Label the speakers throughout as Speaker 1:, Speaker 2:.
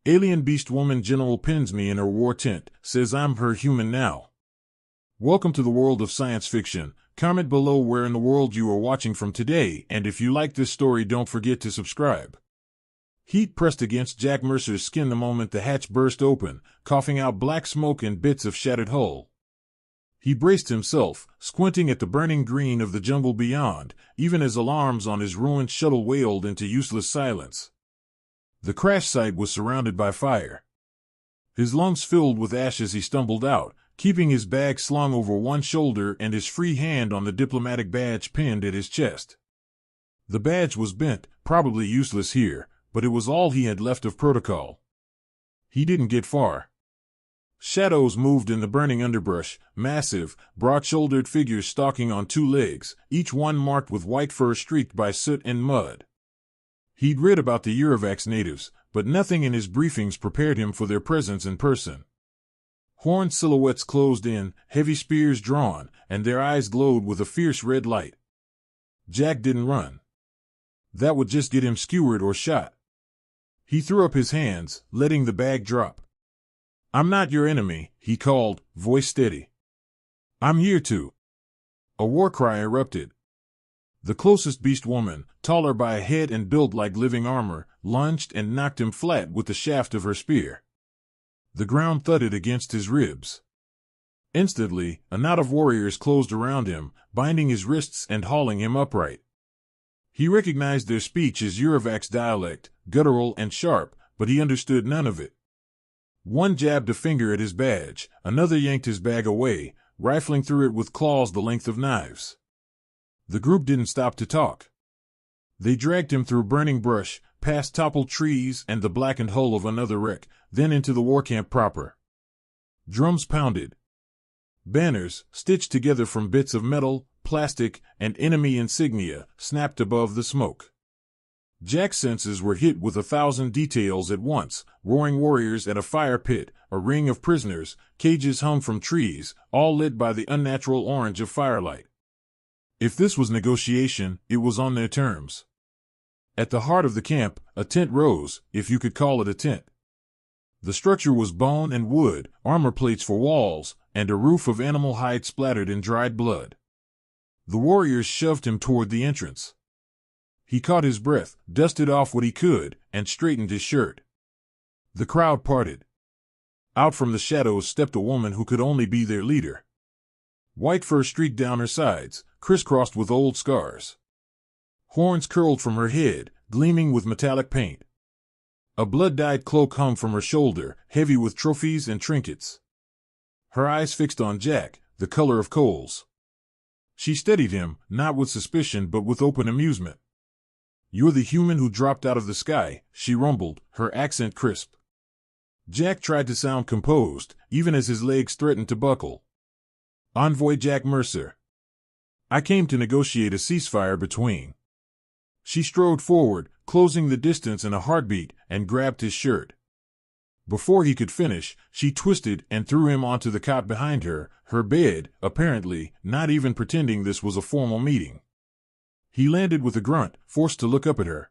Speaker 1: Alien Beastwoman General pins me in her war tent, says I'm her human now. Welcome to the world of science fiction. Comment below where in the world you are watching from today, and if you like this story, don't forget to subscribe. Heat pressed against Jack Mercer's skin the moment the hatch burst open, coughing out black smoke and bits of shattered hull. He braced himself, squinting at the burning green of the jungle beyond, even as alarms on his ruined shuttle wailed into useless silence. The crash site was surrounded by fire. His lungs filled with ash as he stumbled out, keeping his bag slung over one shoulder and his free hand on the diplomatic badge pinned at his chest. The badge was bent, probably useless here, but it was all he had left of protocol. He didn't get far. Shadows moved in the burning underbrush, massive, broad-shouldered figures stalking on two legs, each one marked with white fur streaked by soot and mud. He'd read about the Eurovax natives, but nothing in his briefings prepared him for their presence in person. Horned silhouettes closed in, heavy spears drawn, and their eyes glowed with a fierce red light. Jack didn't run. That would just get him skewered or shot. He threw up his hands, letting the bag drop. "I'm not your enemy," he called, voice steady. "I'm here to." A war cry erupted. The closest Beastwoman, taller by a head and built like living armor, lunged and knocked him flat with the shaft of her spear. The ground thudded against his ribs. Instantly, a knot of warriors closed around him, binding his wrists and hauling him upright. He recognized their speech as Eurovax dialect, guttural and sharp, but he understood none of it. One jabbed a finger at his badge, another yanked his bag away, rifling through it with claws the length of knives. The group didn't stop to talk. They dragged him through burning brush, past toppled trees and the blackened hull of another wreck, then into the war camp proper. Drums pounded. Banners, stitched together from bits of metal, plastic, and enemy insignia, snapped above the smoke. Jack's senses were hit with 1,000 details at once: roaring warriors at a fire pit, a ring of prisoners, cages hung from trees, all lit by the unnatural orange of firelight. If this was negotiation, it was on their terms. At the heart of the camp, a tent rose, if you could call it a tent. The structure was bone and wood, armor plates for walls, and a roof of animal hide splattered in dried blood. The warriors shoved him toward the entrance. He caught his breath, dusted off what he could, and straightened his shirt. The crowd parted. Out from the shadows stepped a woman who could only be their leader. White fur streaked down her sides, crisscrossed with old scars. Horns curled from her head, gleaming with metallic paint. A blood-dyed cloak hung from her shoulder, heavy with trophies and trinkets. Her eyes fixed on Jack, the color of coals. She steadied him, not with suspicion but with open amusement. "You're the human who dropped out of the sky," she rumbled, her accent crisp. Jack tried to sound composed, even as his legs threatened to buckle. "Envoy Jack Mercer. I came to negotiate a ceasefire between." She strode forward, closing the distance in a heartbeat, and grabbed his shirt. Before he could finish, she twisted and threw him onto the cot behind her, her bed, apparently, not even pretending this was a formal meeting. He landed with a grunt, forced to look up at her.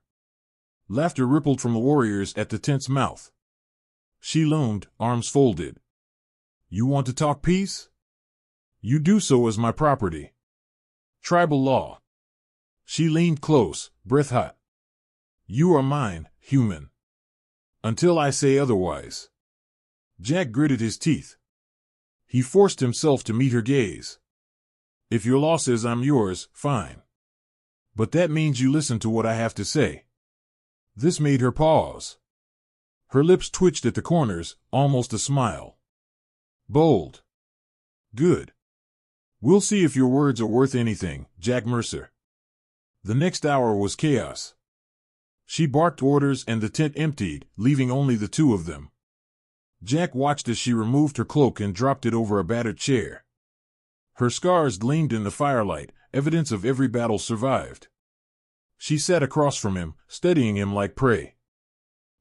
Speaker 1: Laughter rippled from the warriors at the tent's mouth. She loomed, arms folded. "You want to talk peace? You do so as my property. Tribal law." She leaned close, breath hot. "You are mine, human. Until I say otherwise." Jack gritted his teeth. He forced himself to meet her gaze. "If your law says I'm yours, fine. But that means you listen to what I have to say." This made her pause. Her lips twitched at the corners, almost a smile. "Bold. Good. We'll see if your words are worth anything, Jack Mercer." The next hour was chaos. She barked orders and the tent emptied, leaving only the two of them. Jack watched as she removed her cloak and dropped it over a battered chair. Her scars gleamed in the firelight, evidence of every battle survived. She sat across from him, studying him like prey.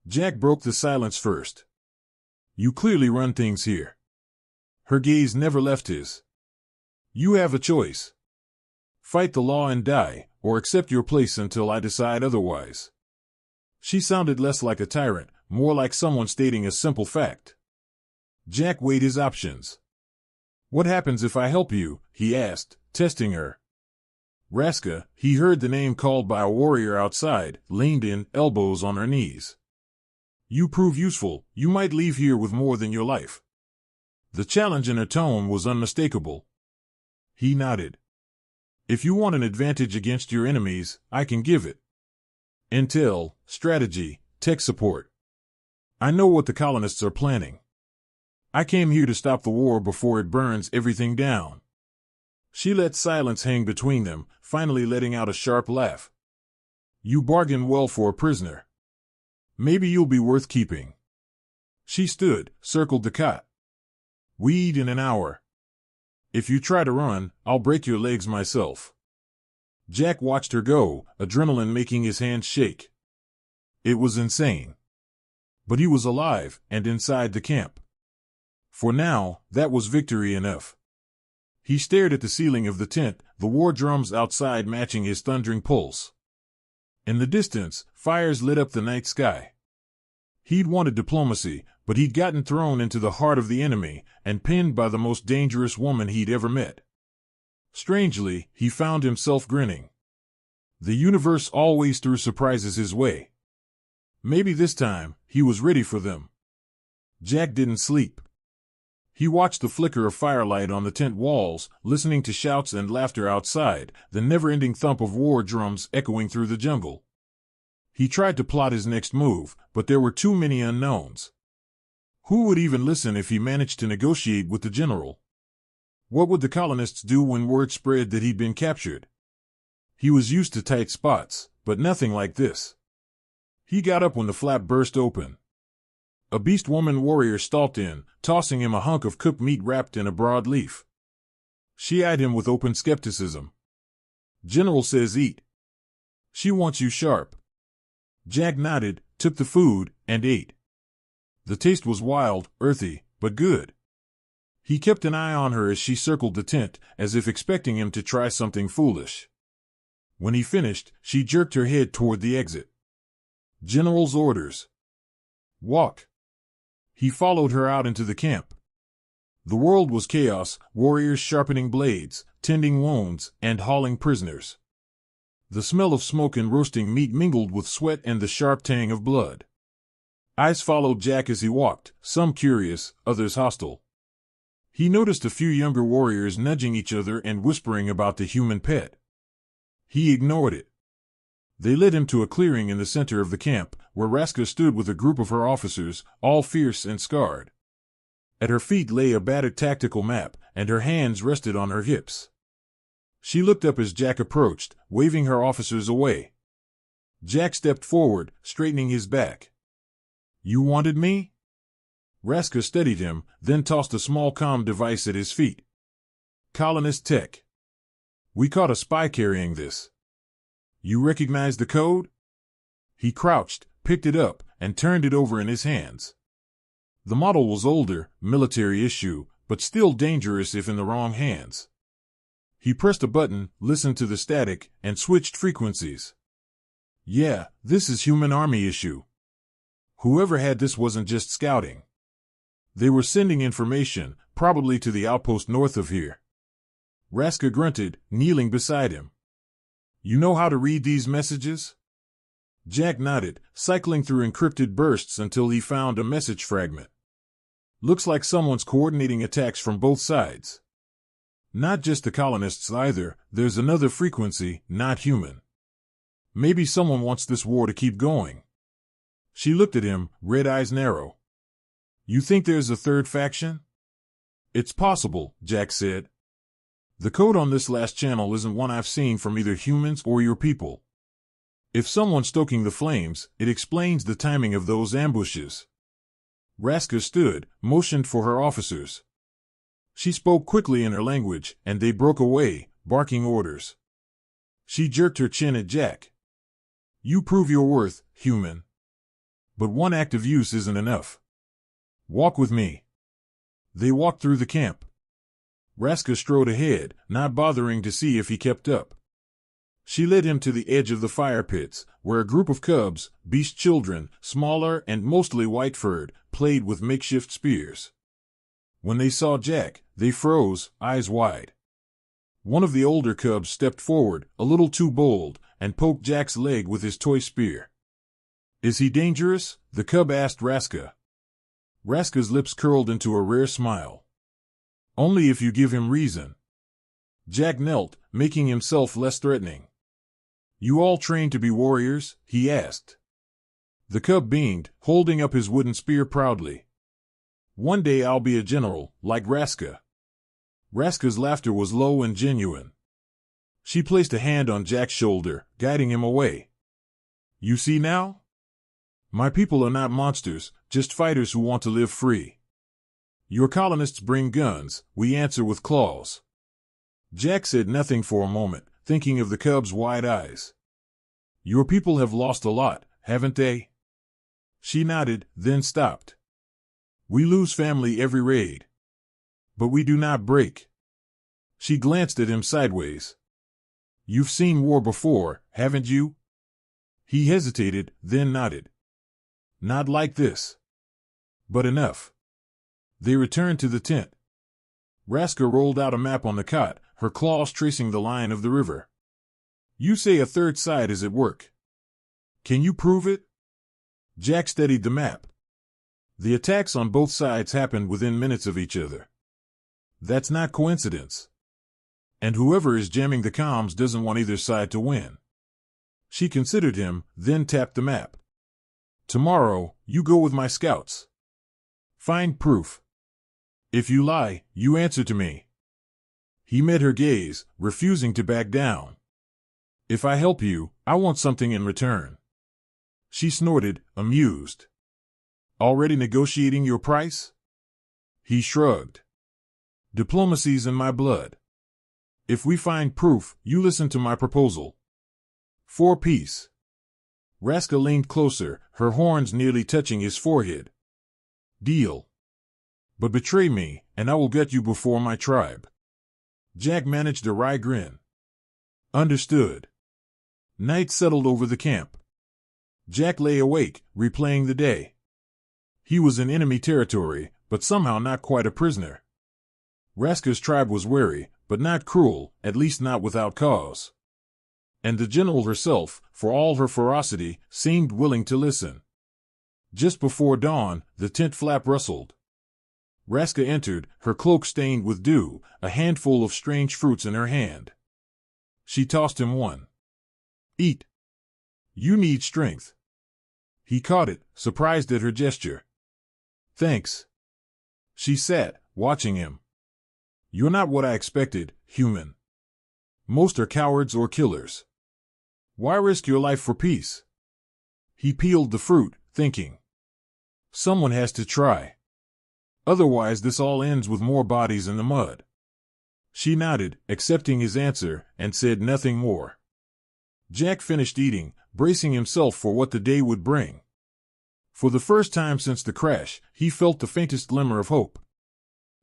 Speaker 1: Jack broke the silence first. "You clearly run things here." Her gaze never left his. "You have a choice. Fight the law and die, or accept your place until I decide otherwise." She sounded less like a tyrant, more like someone stating a simple fact. Jack weighed his options. "What happens if I help you?" he asked, testing her. Raska, he heard the name called by a warrior outside, leaned in, elbows on her knees. "You prove useful, you might leave here with more than your life." The challenge in her tone was unmistakable. He nodded. "If you want an advantage against your enemies, I can give it. Intel, strategy, tech support. I know what the colonists are planning. I came here to stop the war before it burns everything down." She let silence hang between them, finally letting out a sharp laugh. "You bargain well for a prisoner. Maybe you'll be worth keeping." She stood, circled the cot. "We eat in an hour. If you try to run, I'll break your legs myself." Jack watched her go, adrenaline making his hands shake. It was insane. But he was alive, and inside the camp. For now, that was victory enough. He stared at the ceiling of the tent, the war drums outside matching his thundering pulse. In the distance, fires lit up the night sky. He'd wanted diplomacy, but he'd gotten thrown into the heart of the enemy and pinned by the most dangerous woman he'd ever met. Strangely, he found himself grinning. The universe always threw surprises his way. Maybe this time, he was ready for them. Jack didn't sleep. He watched the flicker of firelight on the tent walls, listening to shouts and laughter outside, the never-ending thump of war drums echoing through the jungle. He tried to plot his next move, but there were too many unknowns. Who would even listen if he managed to negotiate with the general? What would the colonists do when word spread that he'd been captured? He was used to tight spots, but nothing like this. He got up when the flap burst open. A Beastwoman warrior stalked in, tossing him a hunk of cooked meat wrapped in a broadleaf. She eyed him with open skepticism. "General says eat. She wants you sharp." Jack nodded, took the food, and ate. The taste was wild, earthy, but good. He kept an eye on her as she circled the tent, as if expecting him to try something foolish. When he finished, she jerked her head toward the exit. "General's orders. Walk." He followed her out into the camp. The world was chaos, warriors sharpening blades, tending wounds, and hauling prisoners. The smell of smoke and roasting meat mingled with sweat and the sharp tang of blood. Eyes followed Jack as he walked, some curious, others hostile. He noticed a few younger warriors nudging each other and whispering about the human pet. He ignored it. They led him to a clearing in the center of the camp, where Raska stood with a group of her officers, all fierce and scarred. At her feet lay a battered tactical map, and her hands rested on her hips. She looked up as Jack approached, waving her officers away. Jack stepped forward, straightening his back. "You wanted me?" Raska steadied him, then tossed a small comm device at his feet. "Colonist tech. We caught a spy carrying this. You recognize the code?" He crouched, picked it up, and turned it over in his hands. The model was older, military issue, but still dangerous if in the wrong hands. He pressed a button, listened to the static, and switched frequencies. "Yeah, this is human army issue. Whoever had this wasn't just scouting. They were sending information, probably to the outpost north of here." Raska grunted, kneeling beside him. "You know how to read these messages?" Jack nodded, cycling through encrypted bursts until he found a message fragment. "Looks like someone's coordinating attacks from both sides. Not just the colonists either, there's another frequency, not human. Maybe someone wants this war to keep going." She looked at him, red eyes narrow. "You think there's a third faction?" "It's possible," Jack said. "The code on this last channel isn't one I've seen from either humans or your people. If someone's stoking the flames, it explains the timing of those ambushes." Raska stood, motioned for her officers. She spoke quickly in her language, and they broke away, barking orders. She jerked her chin at Jack. "You prove your worth, human. But one act of use isn't enough. Walk with me." They walked through the camp. Raska strode ahead, not bothering to see if he kept up. She led him to the edge of the fire pits, where a group of cubs, beast children, smaller and mostly white-furred, played with makeshift spears. When they saw Jack, they froze, eyes wide. One of the older cubs stepped forward, a little too bold, and poked Jack's leg with his toy spear. "Is he dangerous?" the cub asked Raska. Raska's lips curled into a rare smile. "Only if you give him reason." Jack knelt, making himself less threatening. "You all trained to be warriors?" he asked. The cub beamed, holding up his wooden spear proudly. "One day I'll be a general, like Raska." Raska's laughter was low and genuine. She placed a hand on Jack's shoulder, guiding him away. "You see now? My people are not monsters, just fighters who want to live free. Your colonists bring guns, we answer with claws." Jack said nothing for a moment, thinking of the cub's wide eyes. "Your people have lost a lot, haven't they?" She nodded, then stopped. "We lose family every raid. But we do not break." She glanced at him sideways. "You've seen war before, haven't you?" He hesitated, then nodded. "Not like this. But enough." They returned to the tent. Raska rolled out a map on the cot, her claws tracing the line of the river. "You say a third side is at work. Can you prove it?" Jack studied the map. The attacks on both sides happened within minutes of each other. That's not coincidence. And whoever is jamming the comms doesn't want either side to win. She considered him, then tapped the map. "Tomorrow, you go with my scouts. Find proof. If you lie, you answer to me." He met her gaze, refusing to back down. "If I help you, I want something in return." She snorted, amused. "Already negotiating your price?" He shrugged. "Diplomacy's in my blood. If we find proof, you listen to my proposal. For peace." Raska leaned closer, her horns nearly touching his forehead. "Deal. But betray me, and I will get you before my tribe." Jack managed a wry grin. "Understood." Night settled over the camp. Jack lay awake, replaying the day. He was in enemy territory, but somehow not quite a prisoner. Raska's tribe was wary, but not cruel, at least not without cause. And the general herself, for all her ferocity, seemed willing to listen. Just before dawn, the tent flap rustled. Raska entered, her cloak stained with dew, a handful of strange fruits in her hand. She tossed him one. "Eat. You need strength." He caught it, surprised at her gesture. "Thanks." She sat, watching him. "You're not what I expected, human. Most are cowards or killers. Why risk your life for peace?" He peeled the fruit, thinking. Someone has to try. Otherwise this all ends with more bodies in the mud. She nodded, accepting his answer, and said nothing more. Jack finished eating, bracing himself for what the day would bring. For the first time since the crash, he felt the faintest glimmer of hope.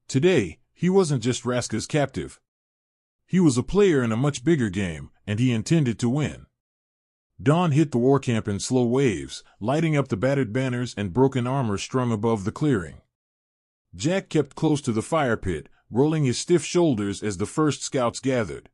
Speaker 1: Today, he wasn't just Raska's captive. He was a player in a much bigger game, and he intended to win. Dawn hit the war camp in slow waves, lighting up the battered banners and broken armor strung above the clearing. Jack kept close to the fire pit, rolling his stiff shoulders as the first scouts gathered.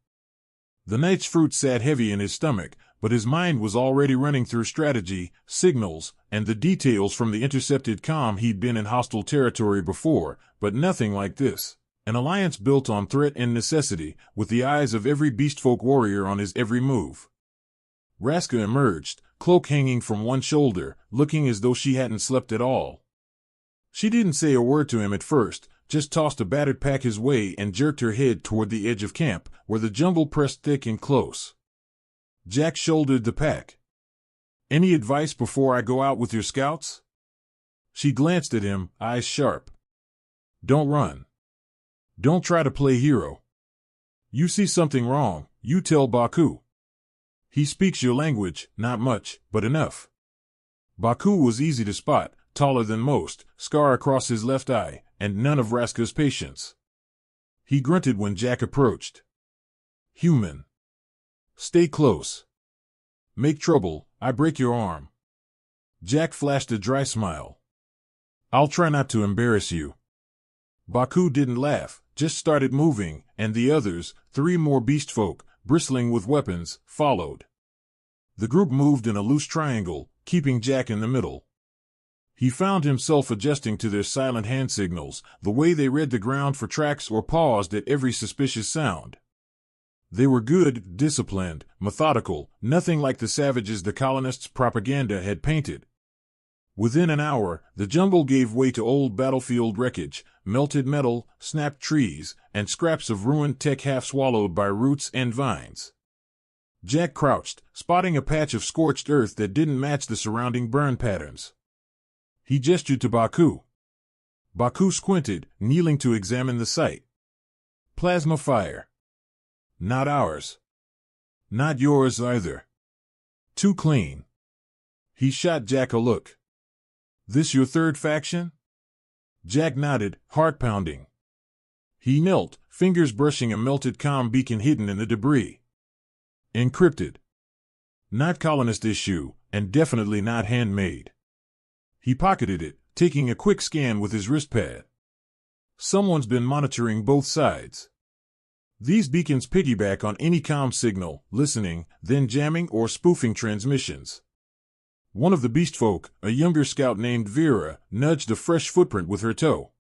Speaker 1: The night's fruit sat heavy in his stomach, but his mind was already running through strategy, signals, and the details from the intercepted comm. He'd been in hostile territory before, but nothing like this. An alliance built on threat and necessity, with the eyes of every beastfolk warrior on his every move. Raska emerged, cloak hanging from one shoulder, looking as though she hadn't slept at all. She didn't say a word to him at first, just tossed a battered pack his way and jerked her head toward the edge of camp, where the jungle pressed thick and close. Jack shouldered the pack. "Any advice before I go out with your scouts?" She glanced at him, eyes sharp. "Don't run. Don't try to play hero. You see something wrong, you tell Baku. He speaks your language, not much, but enough." Baku was easy to spot, taller than most, scar across his left eye, and none of Raska's patience. He grunted when Jack approached. "Human." Stay close. Make trouble, I break your arm. Jack flashed a dry smile. I'll try not to embarrass you. Baku didn't laugh, just started moving, and the others, 3 more beast folk, bristling with weapons, followed. The group moved in a loose triangle, keeping Jack in the middle. He found himself adjusting to their silent hand signals, the way they read the ground for tracks or paused at every suspicious sound. They were good, disciplined, methodical, nothing like the savages the colonists' propaganda had painted. Within an hour, the jungle gave way to old battlefield wreckage, melted metal, snapped trees, and scraps of ruined tech half swallowed by roots and vines. Jack crouched, spotting a patch of scorched earth that didn't match the surrounding burn patterns. He gestured to Baku. Baku squinted, kneeling to examine the site. Plasma fire. Not ours. Not yours either. Too clean. He shot Jack a look. This your third faction? Jack nodded, heart pounding. He knelt, fingers brushing a melted comm beacon hidden in the debris. Encrypted. Not colonist issue, and definitely not handmade. He pocketed it, taking a quick scan with his wristpad. Someone's been monitoring both sides. These beacons piggyback on any comm signal, listening, then jamming or spoofing transmissions. One of the beast folk, a younger scout named Vera, nudged a fresh footprint with her toe.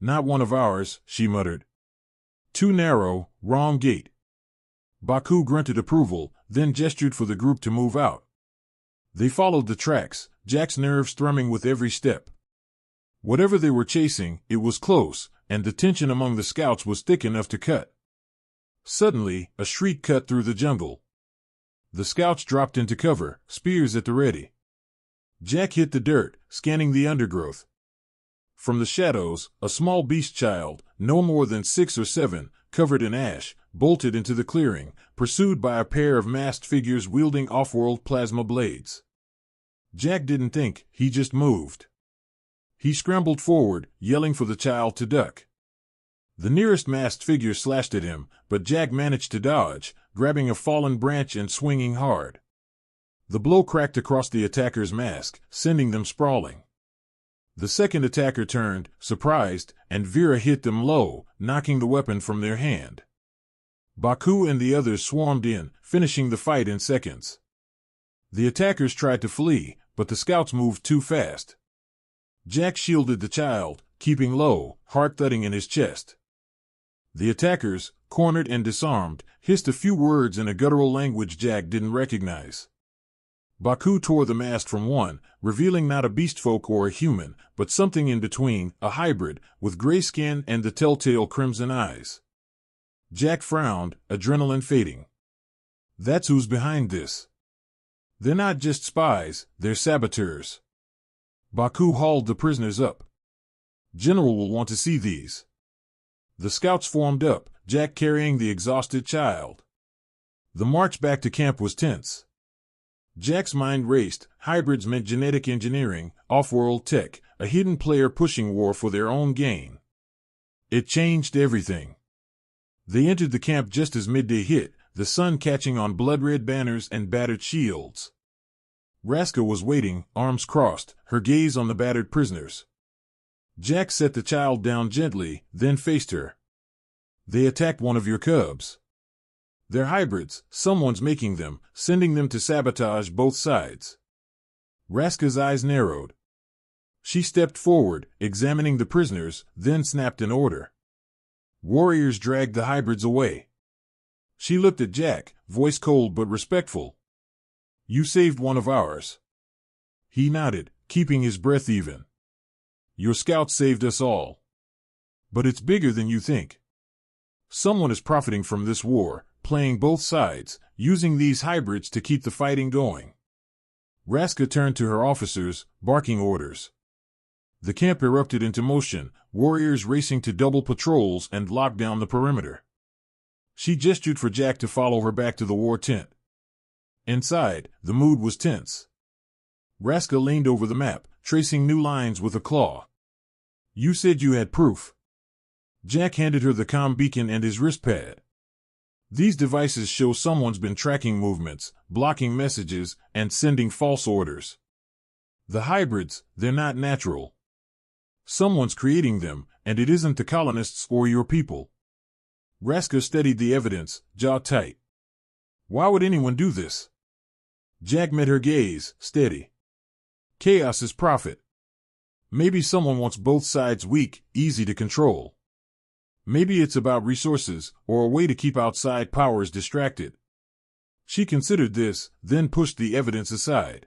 Speaker 1: Not one of ours, she muttered. Too narrow, wrong gate. Baku grunted approval, then gestured for the group to move out. They followed the tracks, Jack's nerves thrumming with every step. Whatever they were chasing, it was close, and the tension among the scouts was thick enough to cut. Suddenly, a shriek cut through the jungle. The scouts dropped into cover, spears at the ready. Jack hit the dirt, scanning the undergrowth. From the shadows, a small beast child, no more than 6 or 7, covered in ash, bolted into the clearing, pursued by a pair of masked figures wielding off-world plasma blades. Jack didn't think, he just moved. He scrambled forward, yelling for the child to duck. The nearest masked figure slashed at him, but Jack managed to dodge, grabbing a fallen branch and swinging hard. The blow cracked across the attacker's mask, sending them sprawling. The second attacker turned, surprised, and Vera hit them low, knocking the weapon from their hand. Baku and the others swarmed in, finishing the fight in seconds. The attackers tried to flee, but the scouts moved too fast. Jack shielded the child, keeping low, heart thudding in his chest. The attackers, cornered and disarmed, hissed a few words in a guttural language Jack didn't recognize. Baku tore the mask from one, revealing not a beast folk or a human, but something in between, a hybrid, with gray skin and the telltale crimson eyes. Jack frowned, adrenaline fading. That's who's behind this. They're not just spies, they're saboteurs. Baku hauled the prisoners up. General will want to see these. The scouts formed up, Jack carrying the exhausted child. The march back to camp was tense. Jack's mind raced. Hybrids meant genetic engineering, off-world tech, a hidden player pushing war for their own gain. It changed everything. They entered the camp just as midday hit, the sun catching on blood-red banners and battered shields. Raska was waiting, arms crossed, her gaze on the battered prisoners. Jack set the child down gently, then faced her. They attacked one of your cubs. They're hybrids, someone's making them, sending them to sabotage both sides. Raska's eyes narrowed. She stepped forward, examining the prisoners, then snapped an order. Warriors dragged the hybrids away. She looked at Jack, voice cold but respectful. You saved one of ours. He nodded, keeping his breath even. Your scouts saved us all. But it's bigger than you think. Someone is profiting from this war, playing both sides, using these hybrids to keep the fighting going. Raska turned to her officers, barking orders. The camp erupted into motion, warriors racing to double patrols and lock down the perimeter. She gestured for Jack to follow her back to the war tent. Inside, the mood was tense. Raska leaned over the map, tracing new lines with a claw. You said you had proof. Jack handed her the comm beacon and his wristpad. These devices show someone's been tracking movements, blocking messages, and sending false orders. The hybrids, they're not natural. Someone's creating them, and it isn't the colonists or your people. Raska studied the evidence, jaw tight. Why would anyone do this? Jack met her gaze, steady. Chaos is profit. Maybe someone wants both sides weak, easy to control. Maybe it's about resources, or a way to keep outside powers distracted. She considered this, then pushed the evidence aside.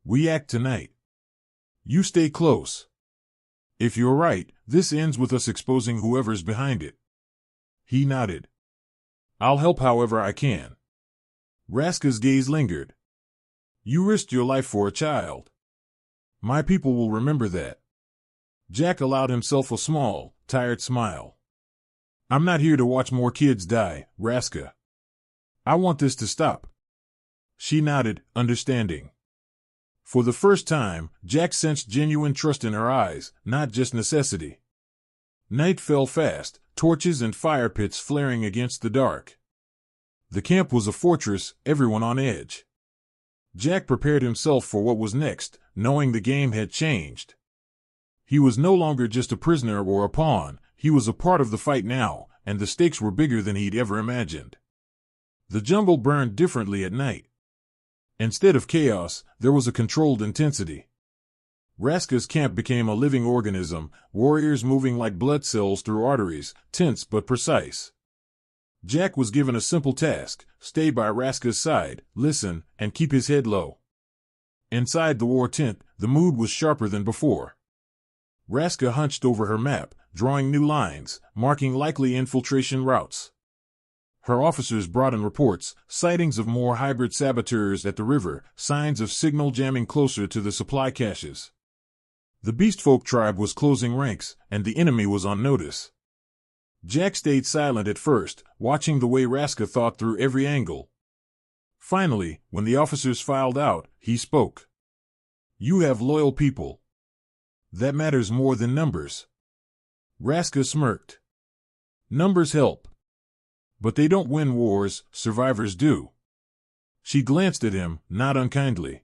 Speaker 1: We act tonight. You stay close. If you're right, this ends with us exposing whoever's behind it. He nodded. I'll help however I can. Raska's gaze lingered. You risked your life for a child. My people will remember that. Jack allowed himself a small, tired smile. I'm not here to watch more kids die, Raska. I want this to stop. She nodded, understanding. For the first time, Jack sensed genuine trust in her eyes, not just necessity. Night fell fast, torches and fire pits flaring against the dark. The camp was a fortress, everyone on edge. Jack prepared himself for what was next, knowing the game had changed. He was no longer just a prisoner or a pawn, he was a part of the fight now, and the stakes were bigger than he'd ever imagined. The jungle burned differently at night. Instead of chaos, there was a controlled intensity. Raska's camp became a living organism, warriors moving like blood cells through arteries, tense but precise. Jack was given a simple task: stay by Raska's side, listen, and keep his head low. Inside the war tent, the mood was sharper than before. Raska hunched over her map, drawing new lines, marking likely infiltration routes. Her officers brought in reports, sightings of more hybrid saboteurs at the river, signs of signal jamming closer to the supply caches. The Beastfolk tribe was closing ranks, and the enemy was on notice. Jack stayed silent at first, watching the way Raska thought through every angle. Finally, when the officers filed out, he spoke. You have loyal people. That matters more than numbers. Raska smirked. Numbers help. But they don't win wars, survivors do. She glanced at him, not unkindly.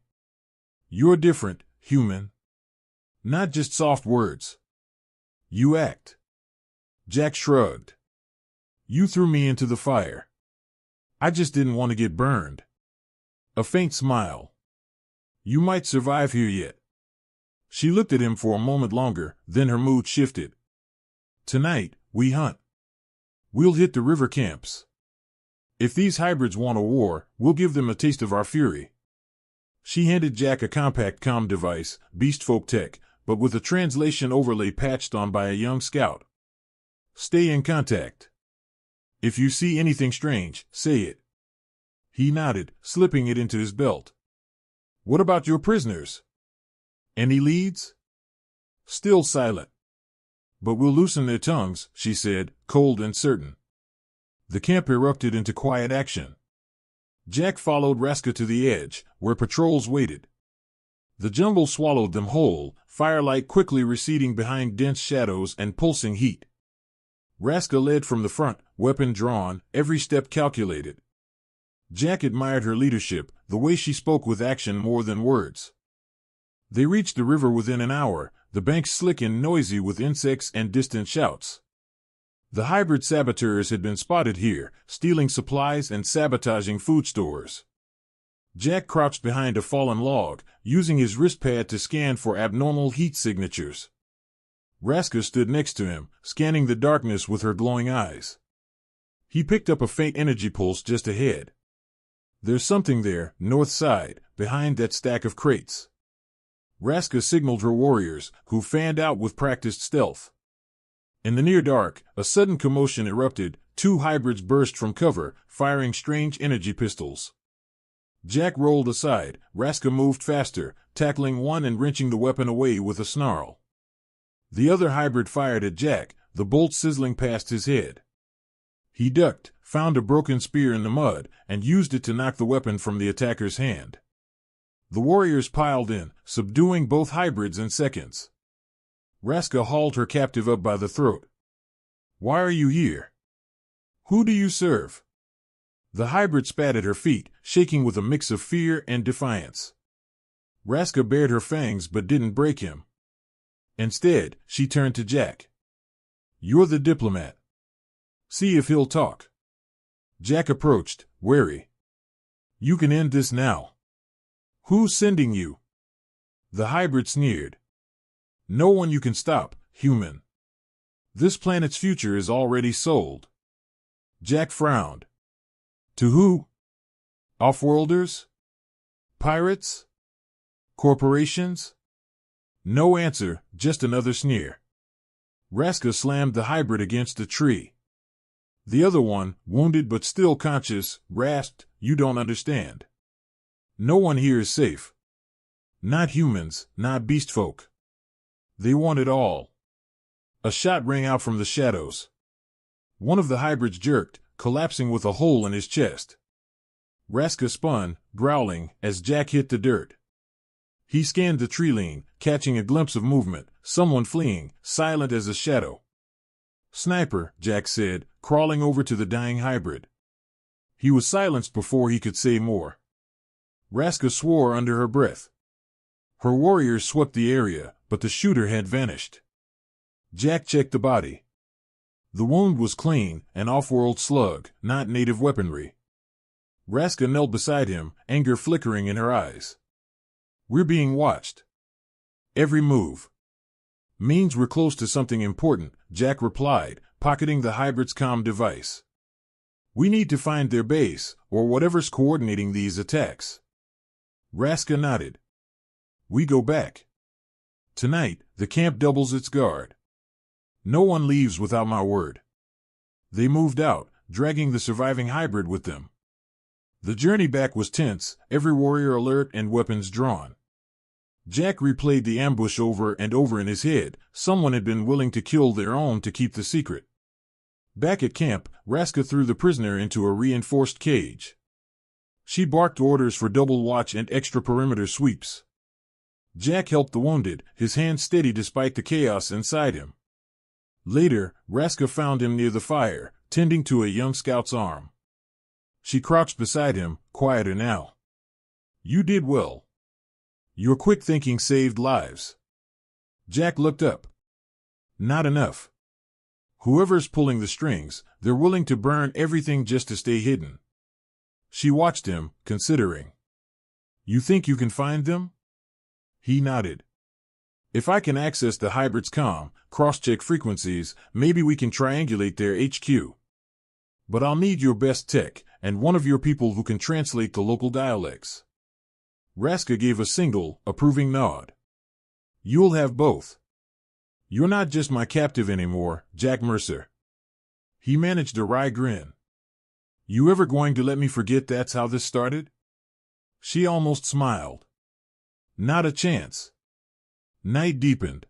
Speaker 1: You're different, human. Not just soft words. You act. Jack shrugged. You threw me into the fire. I just didn't want to get burned. A faint smile. You might survive here yet. She looked at him for a moment longer, then her mood shifted. Tonight, we hunt. We'll hit the river camps. If these hybrids want a war, we'll give them a taste of our fury. She handed Jack a compact comm device, Beastfolk tech, but with a translation overlay patched on by a young scout. Stay in contact. If you see anything strange, say it. He nodded, slipping it into his belt. What about your prisoners? Any leads? Still silent. But we'll loosen their tongues, she said, cold and certain. The camp erupted into quiet action. Jack followed Raska to the edge, where patrols waited. The jungle swallowed them whole, firelight quickly receding behind dense shadows and pulsing heat. Raska led from the front, weapon drawn, every step calculated. Jack admired her leadership, the way she spoke with action more than words. They reached the river within an hour, the banks slick and noisy with insects and distant shouts. The hybrid saboteurs had been spotted here, stealing supplies and sabotaging food stores. Jack crouched behind a fallen log, using his wristpad to scan for abnormal heat signatures. Raska stood next to him, scanning the darkness with her glowing eyes. He picked up a faint energy pulse just ahead. There's something there, north side, behind that stack of crates. Raska signaled her warriors, who fanned out with practiced stealth. In the near dark, a sudden commotion erupted, two hybrids burst from cover, firing strange energy pistols. Jack rolled aside, Raska moved faster, tackling one and wrenching the weapon away with a snarl. The other hybrid fired at Jack, the bolt sizzling past his head. He ducked, found a broken spear in the mud, and used it to knock the weapon from the attacker's hand. The warriors piled in, subduing both hybrids in seconds. Raska hauled her captive up by the throat. Why are you here? Who do you serve? The hybrid spat at her feet, shaking with a mix of fear and defiance. Raska bared her fangs but didn't break him. Instead, she turned to Jack. "You're the diplomat. See if he'll talk." Jack approached, wary. "You can end this now." "Who's sending you?" The hybrid sneered. "No one you can stop, human. This planet's future is already sold." Jack frowned. "To who? Offworlders? Pirates? Corporations?" No answer, just another sneer. Raska slammed the hybrid against a tree. The other one, wounded but still conscious, rasped, "You don't understand. No one here is safe. Not humans, not beast folk. They want it all." A shot rang out from the shadows. One of the hybrids jerked, collapsing with a hole in his chest. Raska spun, growling, as Jack hit the dirt. He scanned the tree-line, catching a glimpse of movement, someone fleeing, silent as a shadow. "Sniper," Jack said, crawling over to the dying hybrid. He was silenced before he could say more. Raska swore under her breath. Her warriors swept the area, but the shooter had vanished. Jack checked the body. The wound was clean, an off-world slug, not native weaponry. Raska knelt beside him, anger flickering in her eyes. "We're being watched. Every move." "Means we're close to something important," Jack replied, pocketing the hybrid's comm device. "We need to find their base, or whatever's coordinating these attacks." Raska nodded. "We go back. Tonight, the camp doubles its guard. No one leaves without my word." They moved out, dragging the surviving hybrid with them. The journey back was tense, every warrior alert and weapons drawn. Jack replayed the ambush over and over in his head. Someone had been willing to kill their own to keep the secret. Back at camp, Raska threw the prisoner into a reinforced cage. She barked orders for double watch and extra perimeter sweeps. Jack helped the wounded, his hand steady despite the chaos inside him. Later, Raska found him near the fire, tending to a young scout's arm. She crouched beside him, quieter now. "You did well. Your quick thinking saved lives." Jack looked up. "Not enough. Whoever's pulling the strings, they're willing to burn everything just to stay hidden." She watched him, considering. "You think you can find them?" He nodded. "If I can access the hybrid's comm, cross-check frequencies, maybe we can triangulate their HQ. But I'll need your best tech, and one of your people who can translate the local dialects." Raska gave a single, approving nod. "You'll have both. You're not just my captive anymore, Jack Mercer." He managed a wry grin. "You ever going to let me forget that's how this started?" She almost smiled. "Not a chance." Night deepened.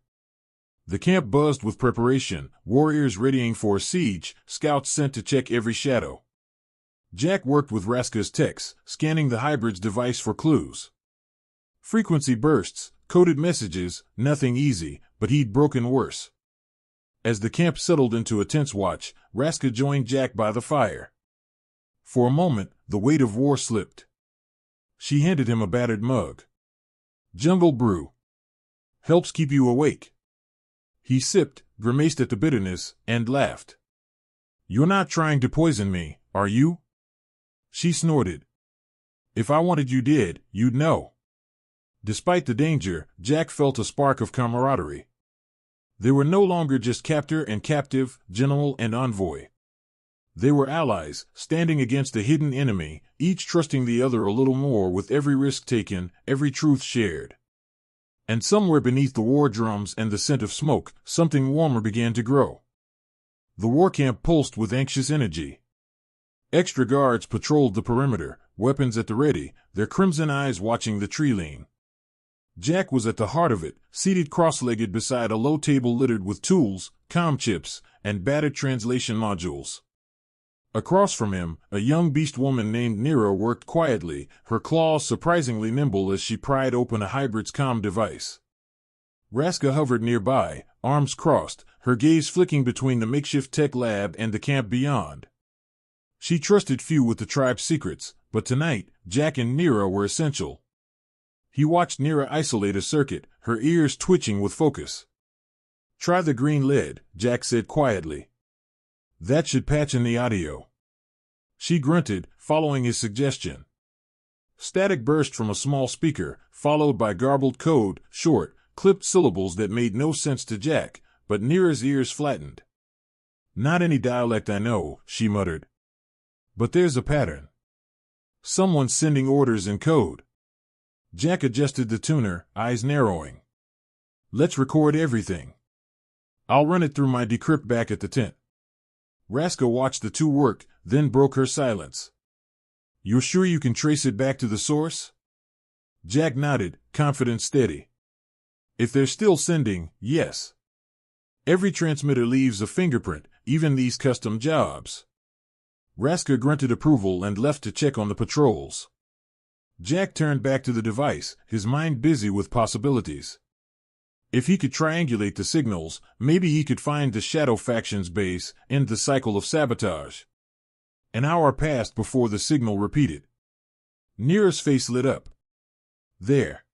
Speaker 1: The camp buzzed with preparation, warriors readying for a siege, scouts sent to check every shadow. Jack worked with Raska's techs, scanning the hybrid's device for clues. Frequency bursts, coded messages, nothing easy, but he'd broken worse. As the camp settled into a tense watch, Raska joined Jack by the fire. For a moment, the weight of war slipped. She handed him a battered mug. "Jungle brew. Helps keep you awake." He sipped, grimaced at the bitterness, and laughed. "You're not trying to poison me, are you?" She snorted. "If I wanted you dead, you'd know." Despite the danger, Jack felt a spark of camaraderie. They were no longer just captor and captive, general and envoy. They were allies, standing against a hidden enemy, each trusting the other a little more with every risk taken, every truth shared. And somewhere beneath the war drums and the scent of smoke, something warmer began to grow. The war camp pulsed with anxious energy. Extra guards patrolled the perimeter, weapons at the ready, their crimson eyes watching the tree line. Jack was at the heart of it, seated cross-legged beside a low table littered with tools, comm chips, and battered translation modules. Across from him, a young Beastwoman named Nira worked quietly, her claws surprisingly nimble as she pried open a hybrid's comm device. Raska hovered nearby, arms crossed, her gaze flicking between the makeshift tech lab and the camp beyond. She trusted few with the tribe's secrets, but tonight, Jack and Nira were essential. He watched Nira isolate a circuit, her ears twitching with focus. "Try the green lead," Jack said quietly. "That should patch in the audio." She grunted, following his suggestion. Static burst from a small speaker, followed by garbled code, short, clipped syllables that made no sense to Jack, but Nira's ears flattened. "Not any dialect I know," she muttered. "But there's a pattern. Someone's sending orders in code." Jack adjusted the tuner, eyes narrowing. "Let's record everything. I'll run it through my decrypt back at the tent." Raska watched the two work, then broke her silence. "You're sure you can trace it back to the source?" Jack nodded, confident steady. "If they're still sending, yes. Every transmitter leaves a fingerprint, even these custom jobs." Raska grunted approval and left to check on the patrols. Jack turned back to the device, his mind busy with possibilities. If he could triangulate the signals, maybe he could find the Shadow Faction's base, end the cycle of sabotage. An hour passed before the signal repeated. Nira's face lit up. "There.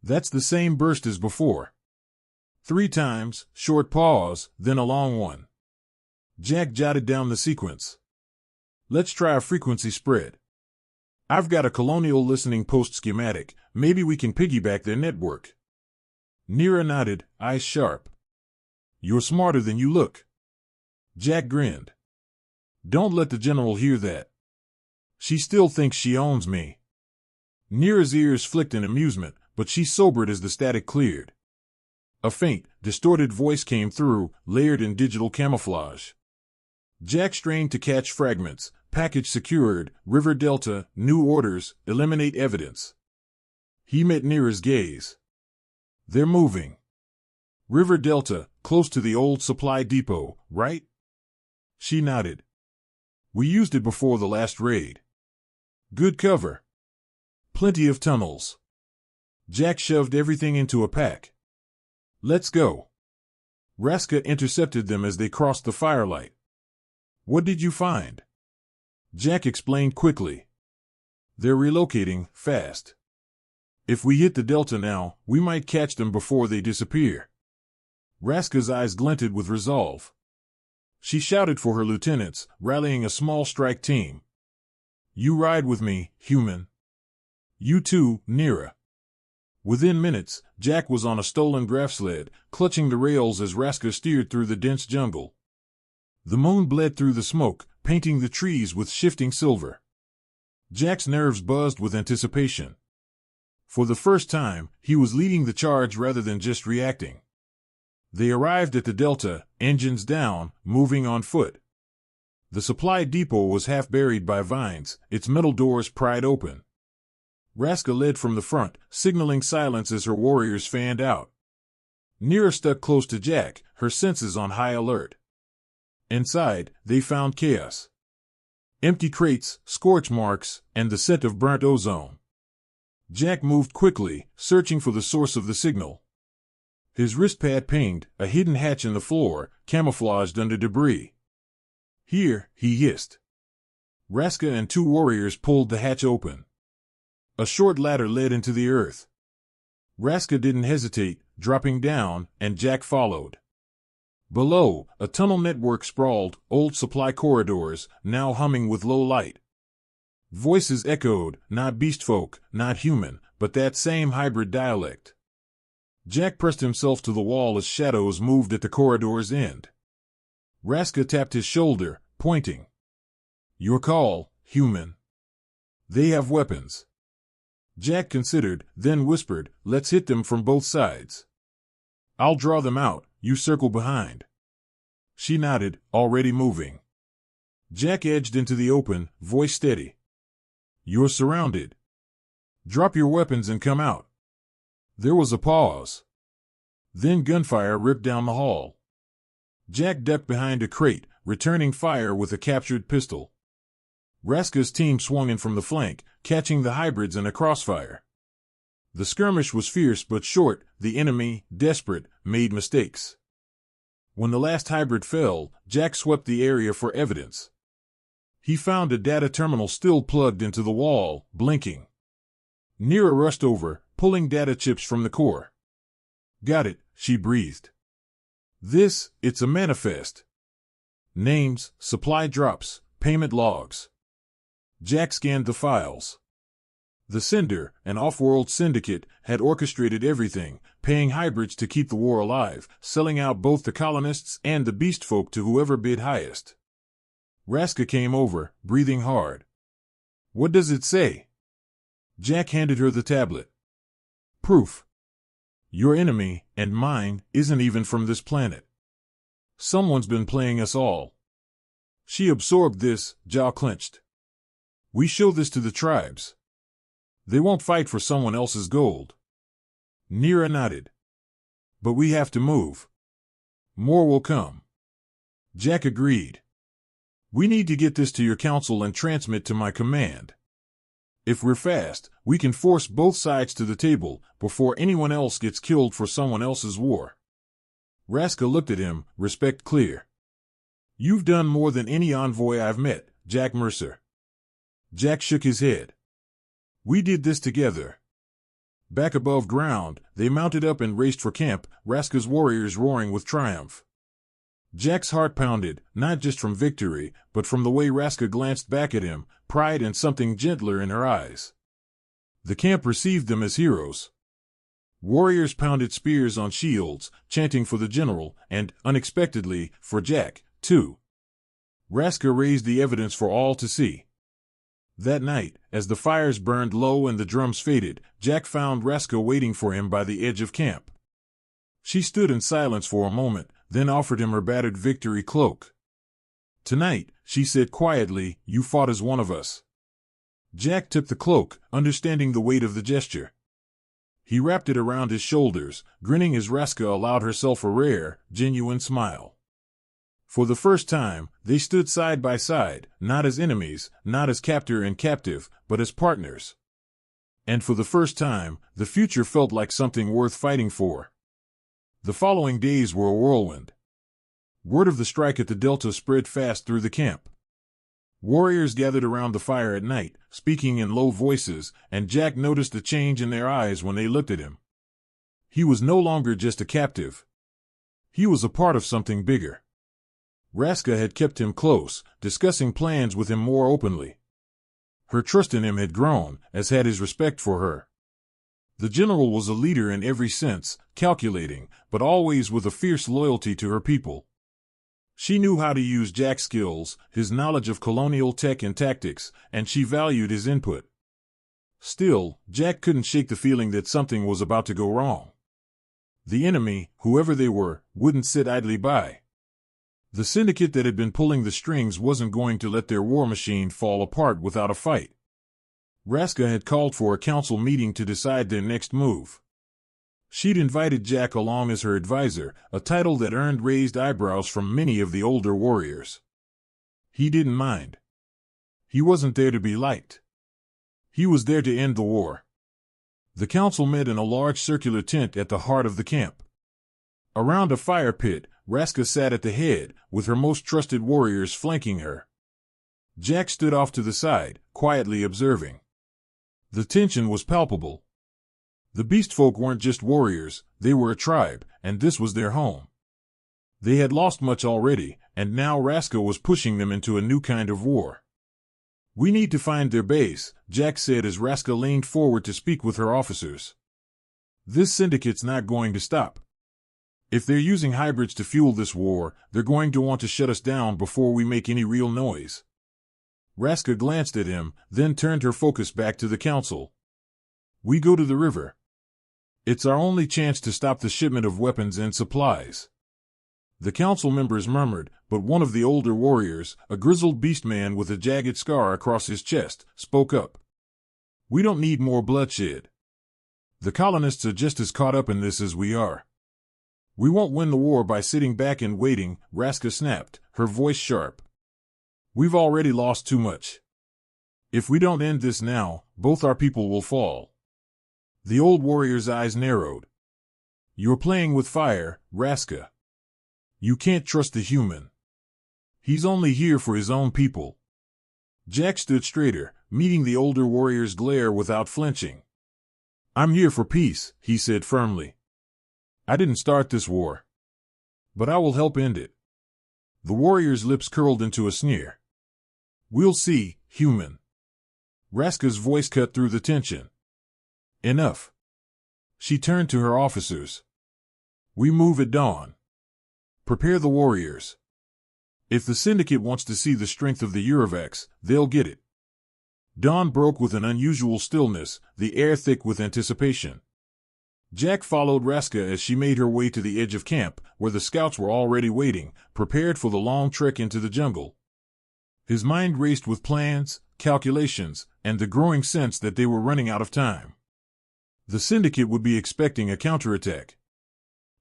Speaker 1: That's the same burst as before." 3 times, short pause, then a long one. Jack jotted down the sequence. "Let's try a frequency spread. I've got a colonial listening post schematic, maybe we can piggyback their network." Nira nodded, eyes sharp. "You're smarter than you look." Jack grinned. "Don't let the general hear that. She still thinks she owns me." Nira's ears flicked in amusement, but she sobered as the static cleared. A faint, distorted voice came through, layered in digital camouflage. Jack strained to catch fragments. "Package secured, River Delta, new orders, eliminate evidence." He met Nira's gaze. "They're moving. River Delta, close to the old supply depot, right?" She nodded. "We used it before the last raid. Good cover. Plenty of tunnels." Jack shoved everything into a pack. "Let's go." Raska intercepted them as they crossed the firelight. "What did you find?" Jack explained quickly. "They're relocating, fast. If we hit the Delta now, we might catch them before they disappear." Raska's eyes glinted with resolve. She shouted for her lieutenants, rallying a small strike team. "You ride with me, human. You too, Nira." Within minutes, Jack was on a stolen graph sled, clutching the rails as Raska steered through the dense jungle. The moon bled through the smoke, painting the trees with shifting silver. Jack's nerves buzzed with anticipation. For the first time, he was leading the charge rather than just reacting. They arrived at the Delta, engines down, moving on foot. The supply depot was half buried by vines, its metal doors pried open. Raska led from the front, signaling silence as her warriors fanned out. Nira stuck close to Jack, her senses on high alert. Inside, they found chaos. Empty crates, scorch marks, and the scent of burnt ozone. Jack moved quickly, searching for the source of the signal. His wristpad pinged, a hidden hatch in the floor, camouflaged under debris. "Here," he hissed. Raska and 2 warriors pulled the hatch open. A short ladder led into the earth. Raska didn't hesitate, dropping down, and Jack followed. Below, a tunnel network sprawled, old supply corridors, now humming with low light. Voices echoed, not beastfolk, not human, but that same hybrid dialect. Jack pressed himself to the wall as shadows moved at the corridor's end. Raska tapped his shoulder, pointing. "Your call, human. They have weapons." Jack considered, then whispered, "Let's hit them from both sides. I'll draw them out, you circle behind." She nodded, already moving. Jack edged into the open, voice steady. "You're surrounded. Drop your weapons and come out." There was a pause. Then gunfire ripped down the hall. Jack ducked behind a crate, returning fire with a captured pistol. Raska's team swung in from the flank, catching the hybrids in a crossfire. The skirmish was fierce but short. The enemy, desperate, made mistakes. When the last hybrid fell, Jack swept the area for evidence. He found a data terminal still plugged into the wall, blinking. Nira rushed over, pulling data chips from the core. Got it, she breathed. It's a manifest. Names, supply drops, payment logs. Jack scanned the files. The Sender, an off-world syndicate, had orchestrated everything, paying hybrids to keep the war alive, selling out both the colonists and the beastfolk to whoever bid highest. Raska came over, breathing hard. What does it say? Jack handed her the tablet. Proof. Your enemy, and mine, isn't even from this planet. Someone's been playing us all. She absorbed this, jaw clenched. We show this to the tribes. They won't fight for someone else's gold. Nira nodded. But we have to move. More will come. Jack agreed. We need to get this to your council and transmit to my command. If we're fast, we can force both sides to the table before anyone else gets killed for someone else's war. Raska looked at him, respect clear. You've done more than any envoy I've met, Jack Mercer. Jack shook his head. We did this together. Back above ground, they mounted up and raced for camp, Raska's warriors roaring with triumph. Jack's heart pounded, not just from victory, but from the way Raska glanced back at him, pride and something gentler in her eyes. The camp received them as heroes. Warriors pounded spears on shields, chanting for the general, and, unexpectedly, for Jack, too. Raska raised the evidence for all to see. That night, as the fires burned low and the drums faded, Jack found Raska waiting for him by the edge of camp. She stood in silence for a moment, then offered him her battered victory cloak. Tonight, she said quietly, you fought as one of us. Jack took the cloak, understanding the weight of the gesture. He wrapped it around his shoulders, grinning as Raska allowed herself a rare, genuine smile. For the first time, they stood side by side, not as enemies, not as captor and captive, but as partners. And for the first time, the future felt like something worth fighting for. The following days were a whirlwind. Word of the strike at the Delta spread fast through the camp. Warriors gathered around the fire at night, speaking in low voices, and Jack noticed a change in their eyes when they looked at him. He was no longer just a captive. He was a part of something bigger. Raska had kept him close, discussing plans with him more openly. Her trust in him had grown, as had his respect for her. The general was a leader in every sense, calculating, but always with a fierce loyalty to her people. She knew how to use Jack's skills, his knowledge of colonial tech and tactics, and she valued his input. Still, Jack couldn't shake the feeling that something was about to go wrong. The enemy, whoever they were, wouldn't sit idly by. The syndicate that had been pulling the strings wasn't going to let their war machine fall apart without a fight. Raska had called for a council meeting to decide their next move. She'd invited Jack along as her advisor, a title that earned raised eyebrows from many of the older warriors. He didn't mind. He wasn't there to be liked. He was there to end the war. The council met in a large circular tent at the heart of the camp. Around a fire pit, Raska sat at the head, with her most trusted warriors flanking her. Jack stood off to the side, quietly observing. The tension was palpable. The beastfolk weren't just warriors, they were a tribe, and this was their home. They had lost much already, and now Raska was pushing them into a new kind of war. We need to find their base, Jack said as Raska leaned forward to speak with her officers. This syndicate's not going to stop. If they're using hybrids to fuel this war, they're going to want to shut us down before we make any real noise. Raska glanced at him, then turned her focus back to the council. We go to the river. It's our only chance to stop the shipment of weapons and supplies. The council members murmured, but one of the older warriors, a grizzled beastman with a jagged scar across his chest, spoke up. We don't need more bloodshed. The colonists are just as caught up in this as we are. We won't win the war by sitting back and waiting, Raska snapped, her voice sharp. We've already lost too much. If we don't end this now, both our people will fall. The old warrior's eyes narrowed. You're playing with fire, Raska. You can't trust the human. He's only here for his own people. Jack stood straighter, meeting the older warrior's glare without flinching. "I'm here for peace," he said firmly. "I didn't start this war, but I will help end it." The warrior's lips curled into a sneer. "We'll see, human." Raska's voice cut through the tension. "Enough." She turned to her officers. "We move at dawn. Prepare the warriors. If the Syndicate wants to see the strength of the Eurovax, they'll get it." Dawn broke with an unusual stillness, the air thick with anticipation. Jack followed Raska as she made her way to the edge of camp, where the scouts were already waiting, prepared for the long trek into the jungle. His mind raced with plans, calculations, and the growing sense that they were running out of time. The Syndicate would be expecting a counterattack.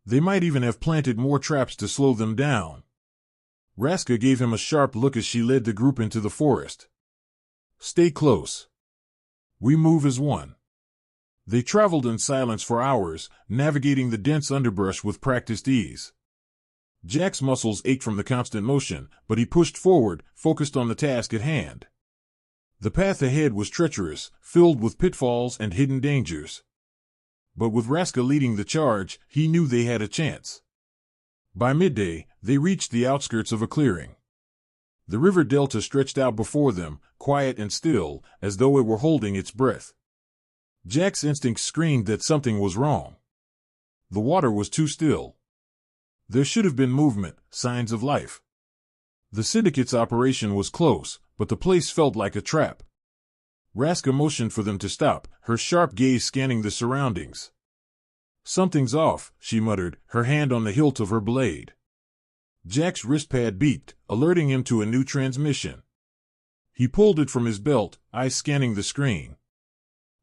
Speaker 1: They might even have planted more traps to slow them down. Raska gave him a sharp look as she led the group into the forest. "Stay close. We move as one." They traveled in silence for hours, navigating the dense underbrush with practiced ease. Jack's muscles ached from the constant motion, but he pushed forward, focused on the task at hand. The path ahead was treacherous, filled with pitfalls and hidden dangers. But with Raska leading the charge, he knew they had a chance. By midday, they reached the outskirts of a clearing. The river delta stretched out before them, quiet and still, as though it were holding its breath. Jack's instincts screamed that something was wrong. The water was too still. There should have been movement, signs of life. The Syndicate's operation was close, but the place felt like a trap. Raska motioned for them to stop, her sharp gaze scanning the surroundings. "Something's off," she muttered, her hand on the hilt of her blade. Jack's wristpad beeped, alerting him to a new transmission. He pulled it from his belt, eyes scanning the screen.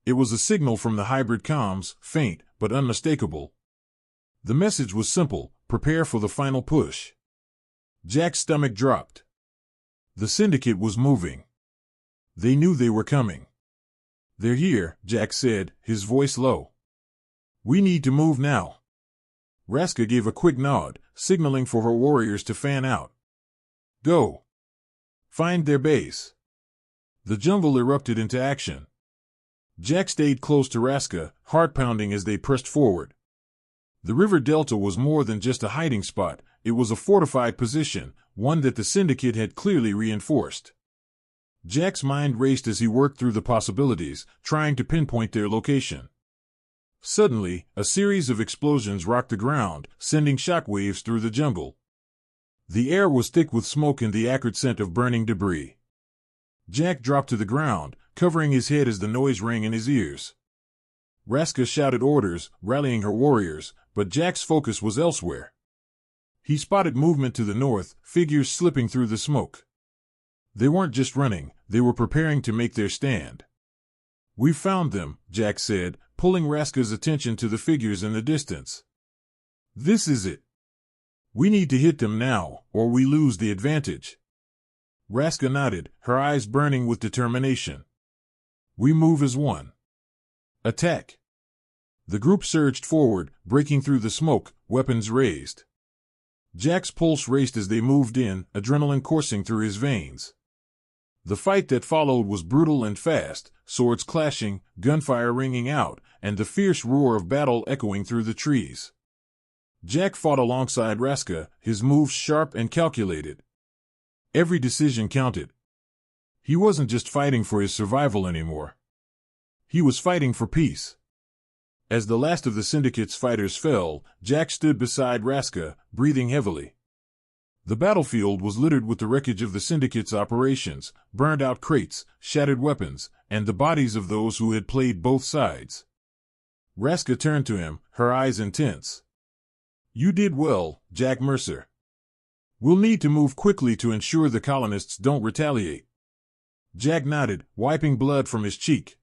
Speaker 1: It was a signal from the hybrid comms, faint but unmistakable. The message was simple: prepare for the final push. Jack's stomach dropped. The Syndicate was moving. They knew they were coming. "They're here," Jack said, his voice low. "We need to move now." Raska gave a quick nod, signaling for her warriors to fan out. "Go. Find their base." The jungle erupted into action. Jack stayed close to Raska, heart pounding as they pressed forward. The river delta was more than just a hiding spot, it was a fortified position, one that the Syndicate had clearly reinforced. Jack's mind raced as he worked through the possibilities, trying to pinpoint their location. Suddenly, a series of explosions rocked the ground, sending shockwaves through the jungle. The air was thick with smoke and the acrid scent of burning debris. Jack dropped to the ground, covering his head as the noise rang in his ears. Raska shouted orders, rallying her warriors, but Jack's focus was elsewhere. He spotted movement to the north, figures slipping through the smoke. They weren't just running, they were preparing to make their stand. "We've found them," Jack said, pulling Raska's attention to the figures in the distance. "This is it. We need to hit them now, or we lose the advantage." Raska nodded, her eyes burning with determination. "We move as one. Attack." The group surged forward, breaking through the smoke, weapons raised. Jack's pulse raced as they moved in, adrenaline coursing through his veins. The fight that followed was brutal and fast, swords clashing, gunfire ringing out, and the fierce roar of battle echoing through the trees. Jack fought alongside Raska, his moves sharp and calculated. Every decision counted. He wasn't just fighting for his survival anymore. He was fighting for peace. As the last of the Syndicate's fighters fell, Jack stood beside Raska, breathing heavily. The battlefield was littered with the wreckage of the Syndicate's operations, burned-out crates, shattered weapons, and the bodies of those who had played both sides. Raska turned to him, her eyes intense. "You did well, Jack Mercer. We'll need to move quickly to ensure the colonists don't retaliate." Jack nodded, wiping blood from his cheek.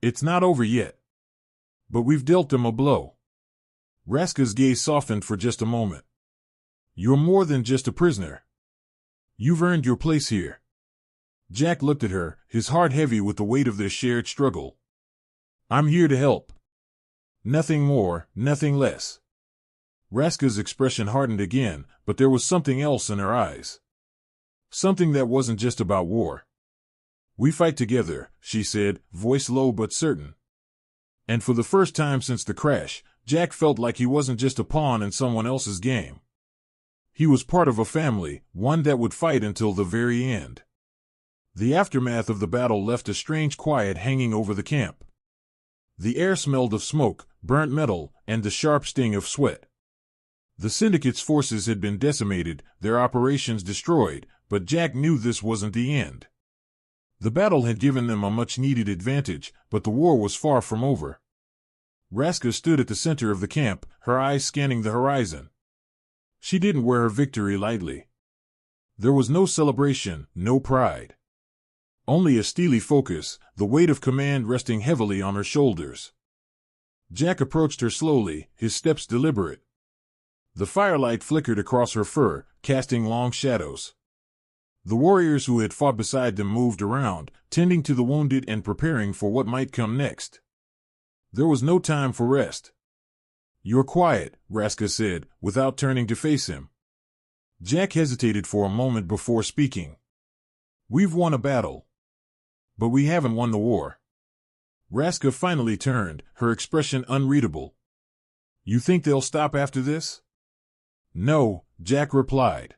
Speaker 1: "It's not over yet. But we've dealt them a blow." Raska's gaze softened for just a moment. "You're more than just a prisoner. You've earned your place here." Jack looked at her, his heart heavy with the weight of their shared struggle. "I'm here to help. Nothing more, nothing less." Raska's expression hardened again, but there was something else in her eyes. Something that wasn't just about war. We fight together, she said, voice low but certain. And for the first time since the crash, Jack felt like he wasn't just a pawn in someone else's game. He was part of a family, one that would fight until the very end. The aftermath of the battle left a strange quiet hanging over the camp. The air smelled of smoke, burnt metal, and the sharp sting of sweat. The Syndicate's forces had been decimated, their operations destroyed, but Jack knew this wasn't the end. The battle had given them a much-needed advantage, but the war was far from over. Raska stood at the center of the camp, her eyes scanning the horizon. She didn't wear her victory lightly. There was no celebration, no pride. Only a steely focus, the weight of command resting heavily on her shoulders. Jack approached her slowly, his steps deliberate. The firelight flickered across her fur, casting long shadows. The warriors who had fought beside them moved around, tending to the wounded and preparing for what might come next. There was no time for rest. "You're quiet," Raska said, without turning to face him. Jack hesitated for a moment before speaking. "We've won a battle. But we haven't won the war." Raska finally turned, her expression unreadable. "You think they'll stop after this?" "No," Jack replied.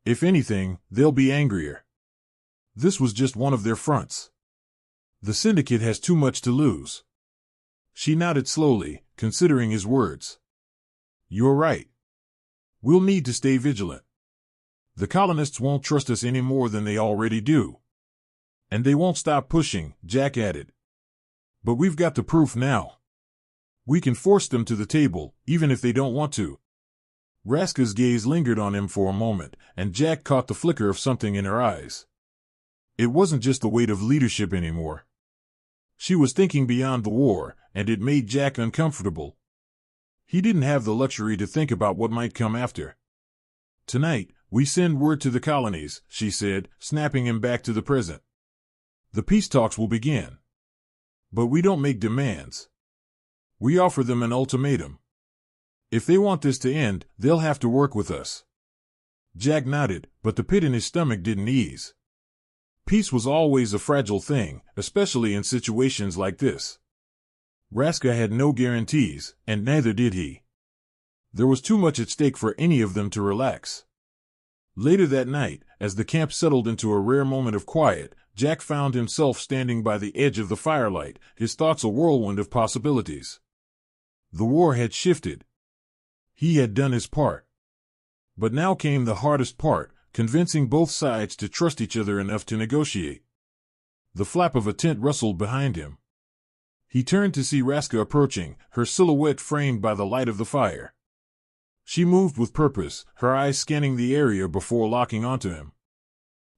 Speaker 1: "If anything, they'll be angrier. This was just one of their fronts. The Syndicate has too much to lose." She nodded slowly, considering his words. "You're right. We'll need to stay vigilant. The colonists won't trust us any more than they already do. And they won't stop pushing," Jack added. "But we've got the proof now. We can force them to the table, even if they don't want to." Raska's gaze lingered on him for a moment, and Jack caught the flicker of something in her eyes. It wasn't just the weight of leadership anymore. She was thinking beyond the war, and it made Jack uncomfortable. He didn't have the luxury to think about what might come after. "Tonight, we send word to the colonies," she said, snapping him back to the present. "The peace talks will begin. But we don't make demands. We offer them an ultimatum. If they want this to end, they'll have to work with us." Jack nodded, but the pit in his stomach didn't ease. Peace was always a fragile thing, especially in situations like this. Raska had no guarantees, and neither did he. There was too much at stake for any of them to relax. Later that night, as the camp settled into a rare moment of quiet, Jack found himself standing by the edge of the firelight, his thoughts a whirlwind of possibilities. The war had shifted. He had done his part. But now came the hardest part, convincing both sides to trust each other enough to negotiate. The flap of a tent rustled behind him. He turned to see Raska approaching, her silhouette framed by the light of the fire. She moved with purpose, her eyes scanning the area before locking onto him.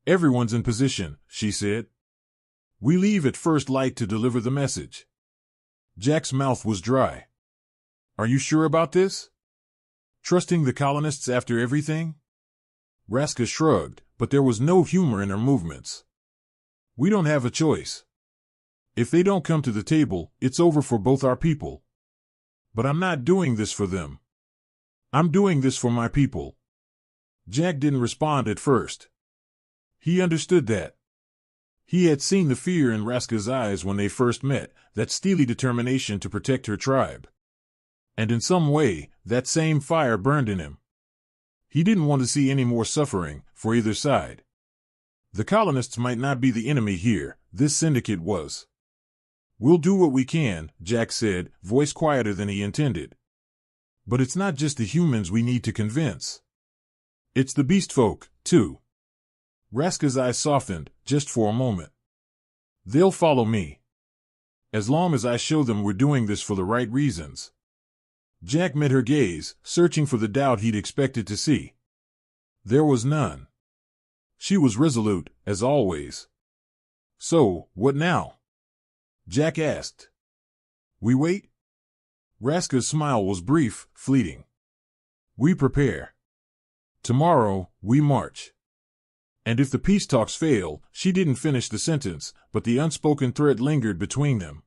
Speaker 1: "Everyone's in position," she said. "We leave at first light to deliver the message." Jack's mouth was dry. "Are you sure about this? Trusting the colonists after everything?" Raska shrugged, but there was no humor in her movements. "We don't have a choice. If they don't come to the table, it's over for both our people. But I'm not doing this for them. I'm doing this for my people." Jack didn't respond at first. He understood that. He had seen the fear in Raska's eyes when they first met, that steely determination to protect her tribe. And in some way, that same fire burned in him. He didn't want to see any more suffering, for either side. The colonists might not be the enemy here, this syndicate was. "We'll do what we can," Jack said, voice quieter than he intended. "But it's not just the humans we need to convince. It's the beast folk, too." Raska's eyes softened, just for a moment. "They'll follow me. As long as I show them we're doing this for the right reasons." Jack met her gaze, searching for the doubt he'd expected to see. There was none. She was resolute, as always. "So, what now?" Jack asked. "We wait?" Raska's smile was brief, fleeting. "We prepare. Tomorrow, we march." And if the peace talks fail, she didn't finish the sentence, but the unspoken threat lingered between them.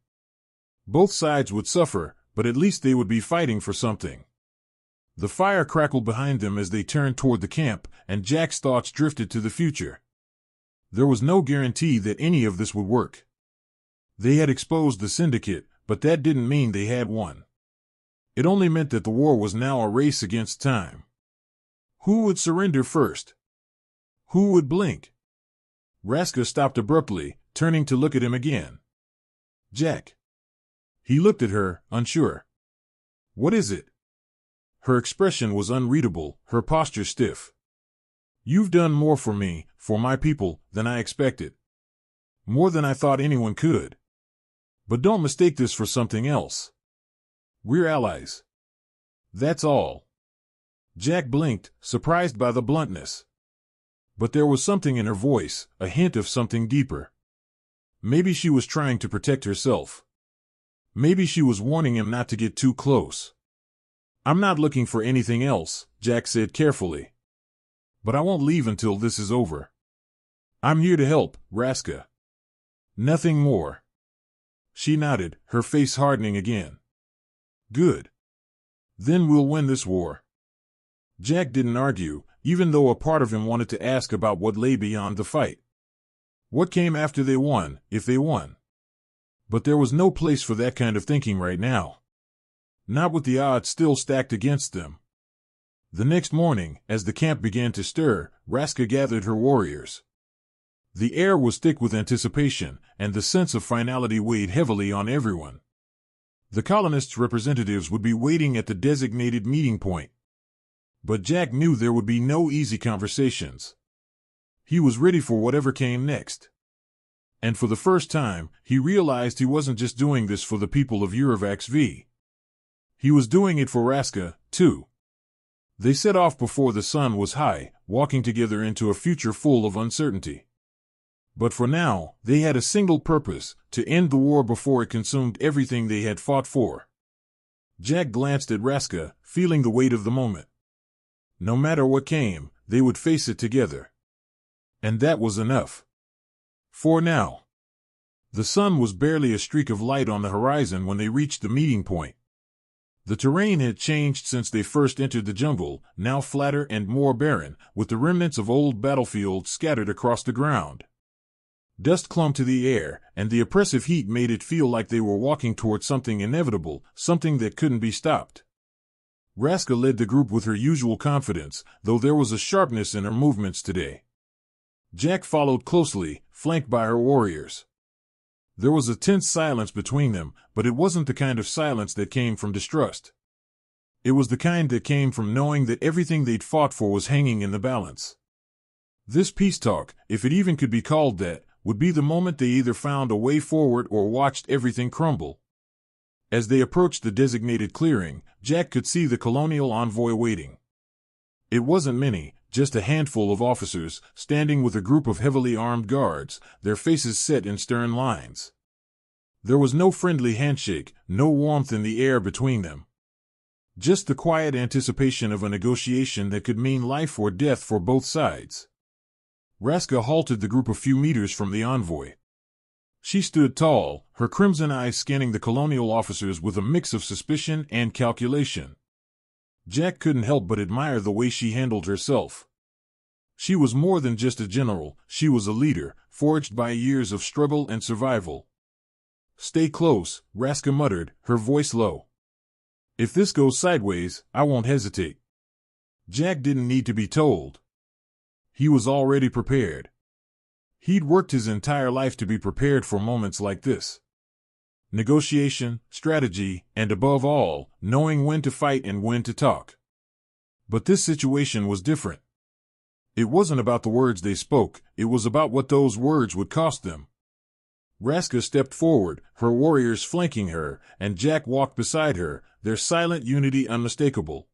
Speaker 1: Both sides would suffer, but at least they would be fighting for something. The fire crackled behind them as they turned toward the camp, and Jack's thoughts drifted to the future. There was no guarantee that any of this would work. They had exposed the syndicate, but that didn't mean they had won. It only meant that the war was now a race against time. Who would surrender first? Who would blink? Raska stopped abruptly, turning to look at him again. Jack. He looked at her, unsure. What is it? Her expression was unreadable, her posture stiff. You've done more for me, for my people, than I expected. More than I thought anyone could. But don't mistake this for something else. We're allies. That's all. Jack blinked, surprised by the bluntness. But there was something in her voice, a hint of something deeper. Maybe she was trying to protect herself. Maybe she was warning him not to get too close. I'm not looking for anything else, Jack said carefully. But I won't leave until this is over. I'm here to help, Raska. Nothing more. She nodded, her face hardening again. Good. Then we'll win this war. Jack didn't argue, even though a part of him wanted to ask about what lay beyond the fight. What came after they won, if they won? But there was no place for that kind of thinking right now. Not with the odds still stacked against them. The next morning, as the camp began to stir, Raska gathered her warriors. The air was thick with anticipation, and the sense of finality weighed heavily on everyone. The colonists' representatives would be waiting at the designated meeting point. But Jack knew there would be no easy conversations. He was ready for whatever came next. And for the first time, he realized he wasn't just doing this for the people of HFY. He was doing it for Raska, too. They set off before the sun was high, walking together into a future full of uncertainty. But for now, they had a single purpose, to end the war before it consumed everything they had fought for. Jack glanced at Raska, feeling the weight of the moment. No matter what came, they would face it together. And that was enough. For now. The sun was barely a streak of light on the horizon when they reached the meeting point. The terrain had changed since they first entered the jungle, now flatter and more barren, with the remnants of old battlefields scattered across the ground. Dust clung to the air, and the oppressive heat made it feel like they were walking toward something inevitable, something that couldn't be stopped. Raska led the group with her usual confidence, though there was a sharpness in her movements today. Jack followed closely, flanked by her warriors. There was a tense silence between them, but it wasn't the kind of silence that came from distrust. It was the kind that came from knowing that everything they'd fought for was hanging in the balance. This peace talk, if it even could be called that, would be the moment they either found a way forward or watched everything crumble. As they approached the designated clearing, Jack could see the colonial envoy waiting. It wasn't many, just a handful of officers, standing with a group of heavily armed guards, their faces set in stern lines. There was no friendly handshake, no warmth in the air between them. Just the quiet anticipation of a negotiation that could mean life or death for both sides. Raska halted the group a few meters from the envoy. She stood tall, her crimson eyes scanning the colonial officers with a mix of suspicion and calculation. Jack couldn't help but admire the way she handled herself. She was more than just a general, she was a leader, forged by years of struggle and survival. Stay close, Raska muttered, her voice low. If this goes sideways, I won't hesitate. Jack didn't need to be told. He was already prepared. He'd worked his entire life to be prepared for moments like this. Negotiation, strategy, and above all, knowing when to fight and when to talk. But this situation was different. It wasn't about the words they spoke, it was about what those words would cost them. Raska stepped forward, her warriors flanking her, and Jack walked beside her, their silent unity unmistakable.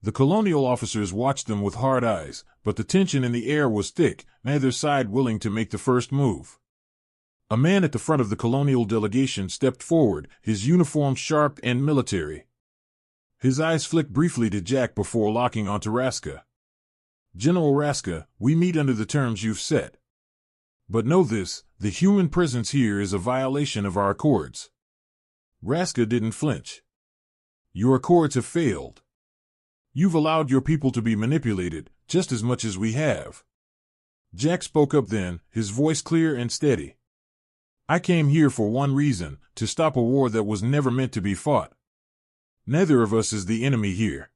Speaker 1: The colonial officers watched them with hard eyes, but the tension in the air was thick, neither side willing to make the first move. A man at the front of the colonial delegation stepped forward, his uniform sharp and military. His eyes flicked briefly to Jack before locking onto Raska. General Raska, we meet under the terms you've set. But know this, the human presence here is a violation of our accords. Raska didn't flinch. Your accords have failed. You've allowed your people to be manipulated, just as much as we have. Jack spoke up then, his voice clear and steady. I came here for one reason, to stop a war that was never meant to be fought. Neither of us is the enemy here.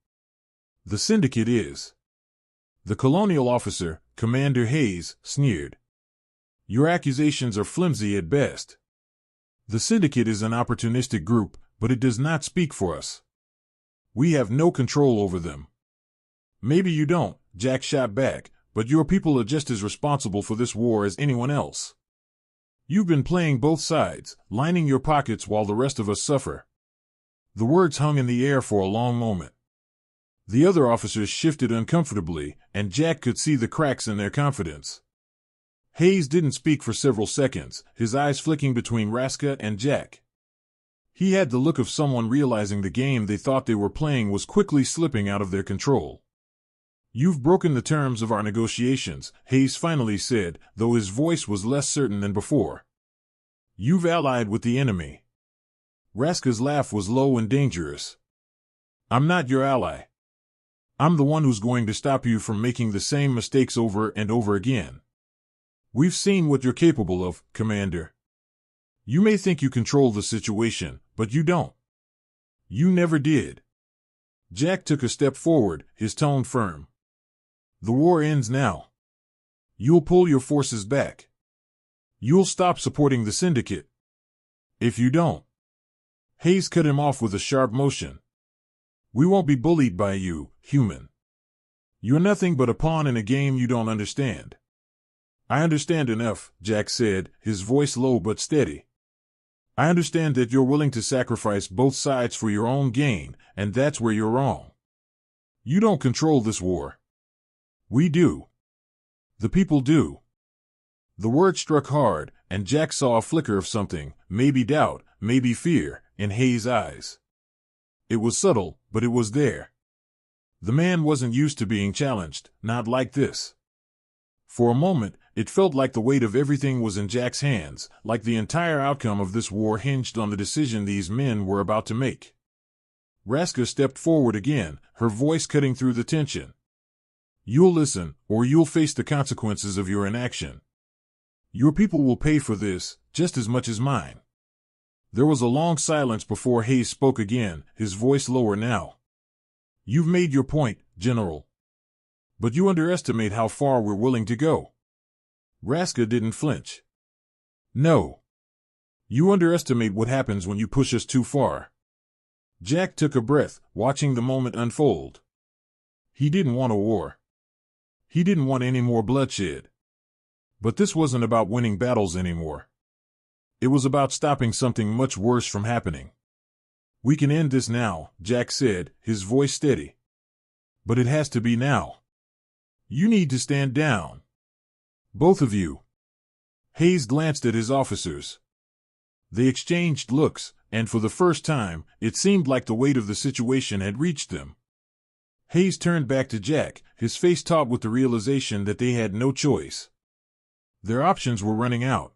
Speaker 1: The syndicate is. The colonial officer, Commander Hayes, sneered. Your accusations are flimsy at best. The syndicate is an opportunistic group, but it does not speak for us. We have no control over them. Maybe you don't, Jack shot back, but your people are just as responsible for this war as anyone else. You've been playing both sides, lining your pockets while the rest of us suffer. The words hung in the air for a long moment. The other officers shifted uncomfortably, and Jack could see the cracks in their confidence. Hayes didn't speak for several seconds, his eyes flicking between Raska and Jack. He had the look of someone realizing the game they thought they were playing was quickly slipping out of their control. You've broken the terms of our negotiations, Hayes finally said, though his voice was less certain than before. You've allied with the enemy. Raska's laugh was low and dangerous. I'm not your ally. I'm the one who's going to stop you from making the same mistakes over and over again. We've seen what you're capable of, Commander. You may think you control the situation, but you don't. You never did. Jack took a step forward, his tone firm. The war ends now. You'll pull your forces back. You'll stop supporting the syndicate. If you don't. Hayes cut him off with a sharp motion. We won't be bullied by you, human. You're nothing but a pawn in a game you don't understand. I understand enough, Jack said, his voice low but steady. I understand that you're willing to sacrifice both sides for your own gain, and that's where you're wrong. You don't control this war. We do. The people do. The word struck hard, and Jack saw a flicker of something, maybe doubt, maybe fear, in Hayes' eyes. It was subtle, but it was there. The man wasn't used to being challenged, not like this. For a moment, it felt like the weight of everything was in Jack's hands, like the entire outcome of this war hinged on the decision these men were about to make. Raska stepped forward again, her voice cutting through the tension. You'll listen, or you'll face the consequences of your inaction. Your people will pay for this, just as much as mine. There was a long silence before Hayes spoke again, his voice lower now. You've made your point, General. But you underestimate how far we're willing to go. Raska didn't flinch. No. You underestimate what happens when you push us too far. Jack took a breath, watching the moment unfold. He didn't want a war. He didn't want any more bloodshed. But this wasn't about winning battles anymore. It was about stopping something much worse from happening. We can end this now, Jack said, his voice steady. But it has to be now. You need to stand down. Both of you. Hayes glanced at his officers. They exchanged looks, and for the first time, it seemed like the weight of the situation had reached them. Hayes turned back to Jack, his face taut with the realization that they had no choice. Their options were running out.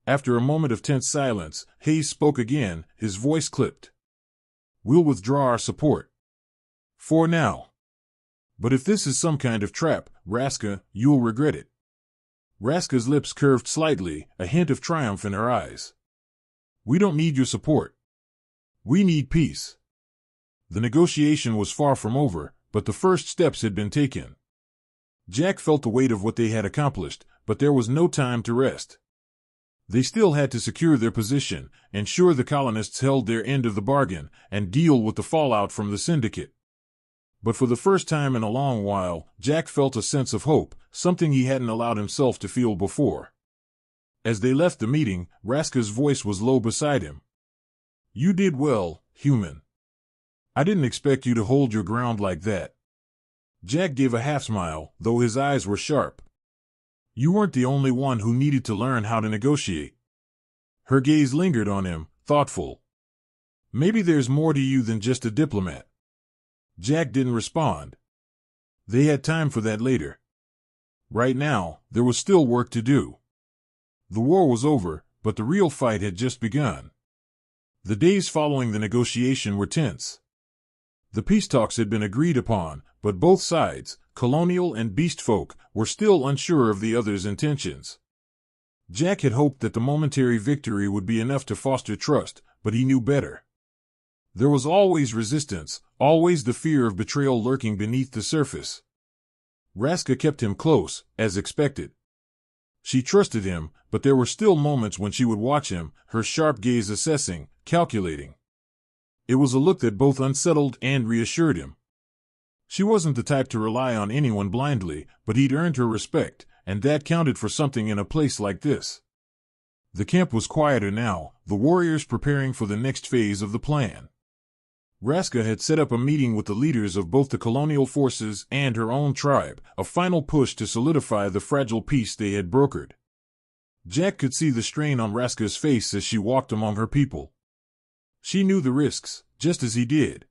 Speaker 1: After a moment of tense silence, Hayes spoke again, his voice clipped. We'll withdraw our support. For now. But if this is some kind of trap, Raska, you'll regret it. Raska's lips curved slightly, a hint of triumph in her eyes. We don't need your support. We need peace. The negotiation was far from over, but the first steps had been taken. Jack felt the weight of what they had accomplished, but there was no time to rest. They still had to secure their position, ensure the colonists held their end of the bargain, and deal with the fallout from the syndicate. But for the first time in a long while, Jack felt a sense of hope, something he hadn't allowed himself to feel before. As they left the meeting, Raska's voice was low beside him. You did well, human. I didn't expect you to hold your ground like that. Jack gave a half-smile, though his eyes were sharp. You weren't the only one who needed to learn how to negotiate. Her gaze lingered on him, thoughtful. Maybe there's more to you than just a diplomat. Jack didn't respond. They had time for that later. Right now, there was still work to do. The war was over, but the real fight had just begun. The days following the negotiation were tense. The peace talks had been agreed upon, but both sides, colonial and beast folk, were still unsure of the other's intentions. Jack had hoped that the momentary victory would be enough to foster trust, but he knew better. There was always resistance, always the fear of betrayal lurking beneath the surface. Raska kept him close, as expected. She trusted him, but there were still moments when she would watch him, her sharp gaze assessing, calculating. It was a look that both unsettled and reassured him. She wasn't the type to rely on anyone blindly, but he'd earned her respect, and that counted for something in a place like this. The camp was quieter now, the warriors preparing for the next phase of the plan. Raska had set up a meeting with the leaders of both the colonial forces and her own tribe, a final push to solidify the fragile peace they had brokered. Jack could see the strain on Raska's face as she walked among her people. She knew the risks, just as he did.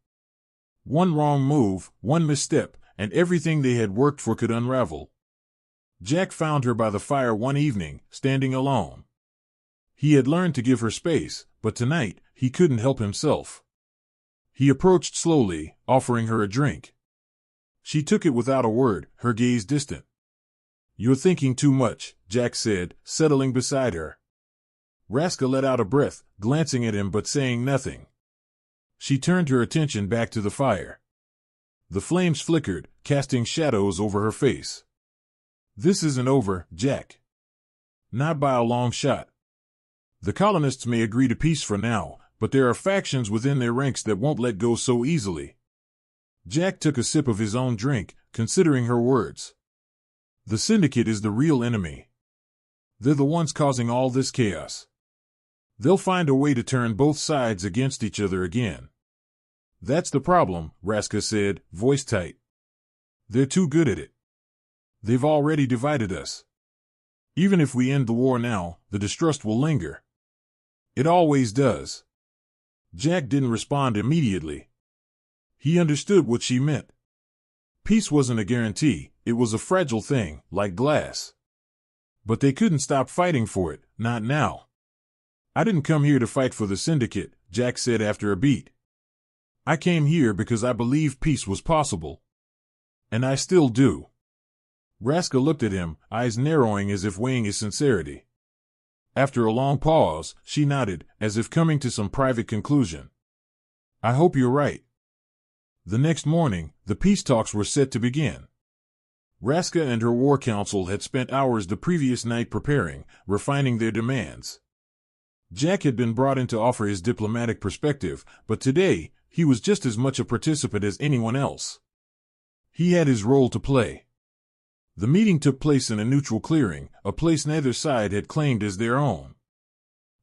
Speaker 1: One wrong move, one misstep, and everything they had worked for could unravel. Jack found her by the fire one evening, standing alone. He had learned to give her space, but tonight, he couldn't help himself. He approached slowly, offering her a drink. She took it without a word, her gaze distant. "You're thinking too much," Jack said, settling beside her. Raska let out a breath, glancing at him but saying nothing. She turned her attention back to the fire. The flames flickered, casting shadows over her face. "This isn't over, Jack. Not by a long shot. The colonists may agree to peace for now, but there are factions within their ranks that won't let go so easily." Jack took a sip of his own drink, considering her words. "The Syndicate is the real enemy. They're the ones causing all this chaos. They'll find a way to turn both sides against each other again." "That's the problem," Raska said, voice tight. "They're too good at it. They've already divided us. Even if we end the war now, the distrust will linger. It always does." Jack didn't respond immediately. He understood what she meant. Peace wasn't a guarantee, it was a fragile thing, like glass. But they couldn't stop fighting for it, not now. "I didn't come here to fight for the Syndicate," Jack said after a beat. "I came here because I believed peace was possible. And I still do." Raska looked at him, eyes narrowing as if weighing his sincerity. After a long pause, she nodded, as if coming to some private conclusion. "I hope you're right." The next morning, the peace talks were set to begin. Raska and her war council had spent hours the previous night preparing, refining their demands. Jack had been brought in to offer his diplomatic perspective, but today, he was just as much a participant as anyone else. He had his role to play. The meeting took place in a neutral clearing, a place neither side had claimed as their own.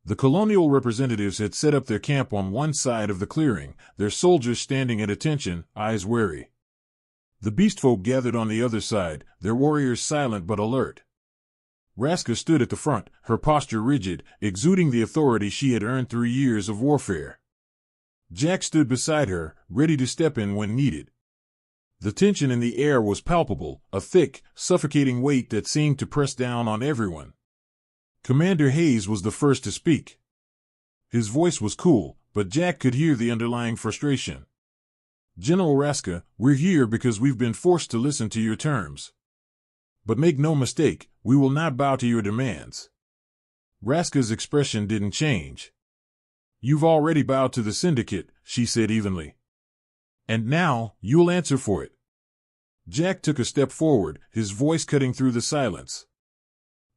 Speaker 1: The colonial representatives had set up their camp on one side of the clearing, their soldiers standing at attention, eyes wary. The beastfolk gathered on the other side, their warriors silent but alert. Raska stood at the front, her posture rigid, exuding the authority she had earned through years of warfare. Jack stood beside her, ready to step in when needed. The tension in the air was palpable, a thick, suffocating weight that seemed to press down on everyone. Commander Hayes was the first to speak. His voice was cool, but Jack could hear the underlying frustration. "General Raska, we're here because we've been forced to listen to your terms. But make no mistake, we will not bow to your demands." Raska's expression didn't change. "You've already bowed to the Syndicate," she said evenly. "And now, you'll answer for it." Jack took a step forward, his voice cutting through the silence.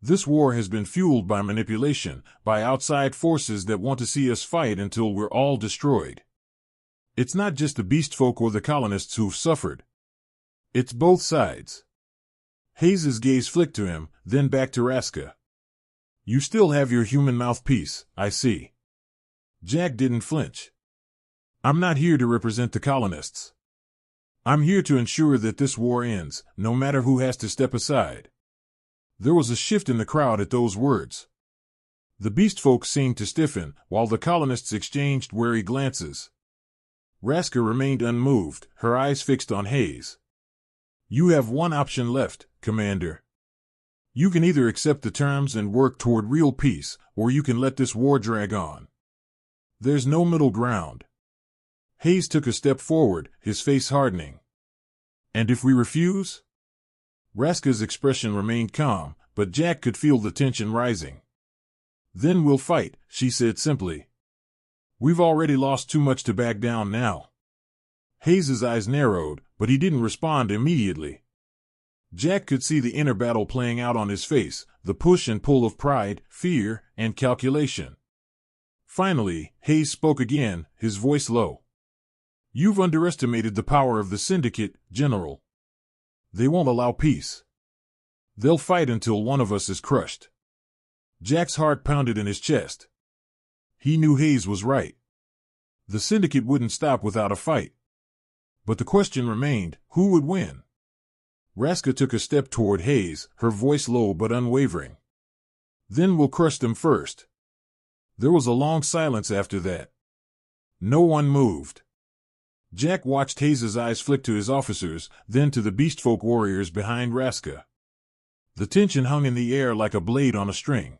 Speaker 1: "This war has been fueled by manipulation, by outside forces that want to see us fight until we're all destroyed. It's not just the beastfolk or the colonists who've suffered. It's both sides." Hayes's gaze flicked to him, then back to Raska. "You still have your human mouthpiece, I see." Jack didn't flinch. "I'm not here to represent the colonists. I'm here to ensure that this war ends, no matter who has to step aside." There was a shift in the crowd at those words. The beastfolk seemed to stiffen, while the colonists exchanged wary glances. Raska remained unmoved, her eyes fixed on Hayes. "You have one option left, Commander. You can either accept the terms and work toward real peace, or you can let this war drag on. There's no middle ground." Hayes took a step forward, his face hardening. "And if we refuse?" Raska's expression remained calm, but Jack could feel the tension rising. "Then we'll fight," she said simply. "We've already lost too much to back down now." Hayes's eyes narrowed, but he didn't respond immediately. Jack could see the inner battle playing out on his face, the push and pull of pride, fear, and calculation. Finally, Hayes spoke again, his voice low. "You've underestimated the power of the Syndicate, General. They won't allow peace. They'll fight until one of us is crushed." Jack's heart pounded in his chest. He knew Hayes was right. The Syndicate wouldn't stop without a fight. But the question remained, who would win? Raska took a step toward Hayes, her voice low but unwavering. "Then we'll crush them first." There was a long silence after that. No one moved. Jack watched Hayes's eyes flick to his officers, then to the beastfolk warriors behind Raska. The tension hung in the air like a blade on a string.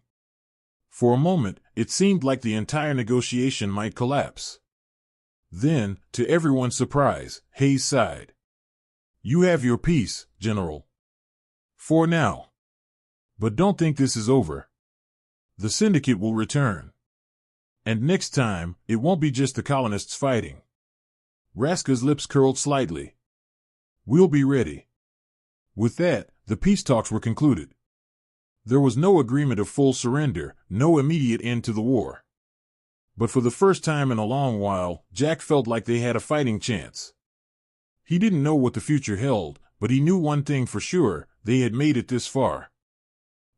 Speaker 1: For a moment, it seemed like the entire negotiation might collapse. Then, to everyone's surprise, Hayes sighed. "You have your peace, General. For now. But don't think this is over. The Syndicate will return. And next time, it won't be just the colonists fighting." Raska's lips curled slightly. "We'll be ready." With that, the peace talks were concluded. There was no agreement of full surrender, no immediate end to the war. But for the first time in a long while, Jack felt like they had a fighting chance. He didn't know what the future held, but he knew one thing for sure: they had made it this far.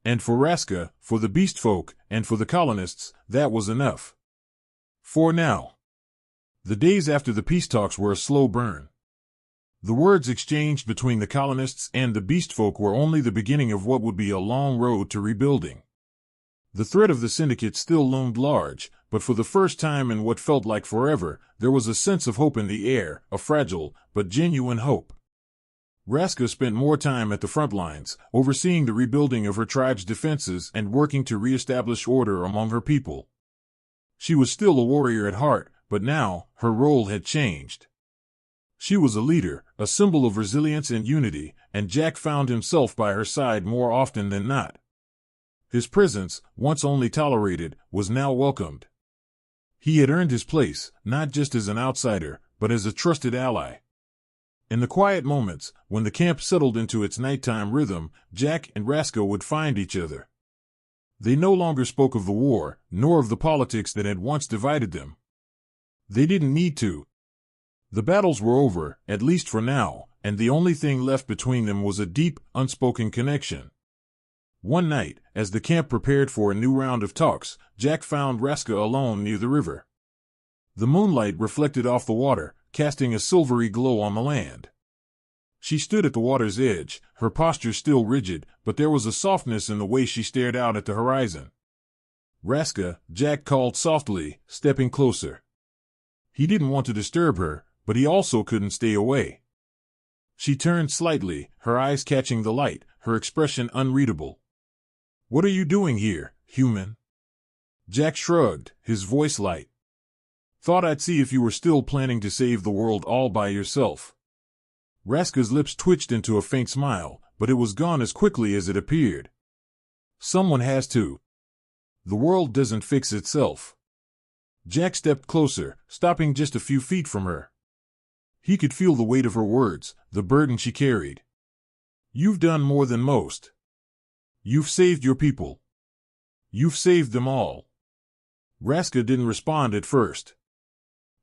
Speaker 1: And for Raska, for the beastfolk, and for the colonists, that was enough. For now. The days after the peace talks were a slow burn. The words exchanged between the colonists and the beastfolk were only the beginning of what would be a long road to rebuilding. The threat of the Syndicate still loomed large, but for the first time in what felt like forever, there was a sense of hope in the air, a fragile, but genuine hope. Raska spent more time at the front lines, overseeing the rebuilding of her tribe's defenses and working to reestablish order among her people. She was still a warrior at heart, but now, her role had changed. She was a leader, a symbol of resilience and unity, and Jack found himself by her side more often than not. His presence, once only tolerated, was now welcomed. He had earned his place, not just as an outsider, but as a trusted ally. In the quiet moments, when the camp settled into its nighttime rhythm, Jack and Raska would find each other. They no longer spoke of the war, nor of the politics that had once divided them. They didn't need to. The battles were over, at least for now, and the only thing left between them was a deep, unspoken connection. One night, as the camp prepared for a new round of talks, Jack found Raska alone near the river. The moonlight reflected off the water, casting a silvery glow on the land. She stood at the water's edge, her posture still rigid, but there was a softness in the way she stared out at the horizon. "Raska," Jack called softly, stepping closer. He didn't want to disturb her, but he also couldn't stay away. She turned slightly, her eyes catching the light, her expression unreadable. "What are you doing here, human?" Jack shrugged, his voice light. "Thought I'd see if you were still planning to save the world all by yourself." Raska's lips twitched into a faint smile, but it was gone as quickly as it appeared. "Someone has to. The world doesn't fix itself." Jack stepped closer, stopping just a few feet from her. He could feel the weight of her words, the burden she carried. "You've done more than most. You've saved your people. You've saved them all." Raska didn't respond at first.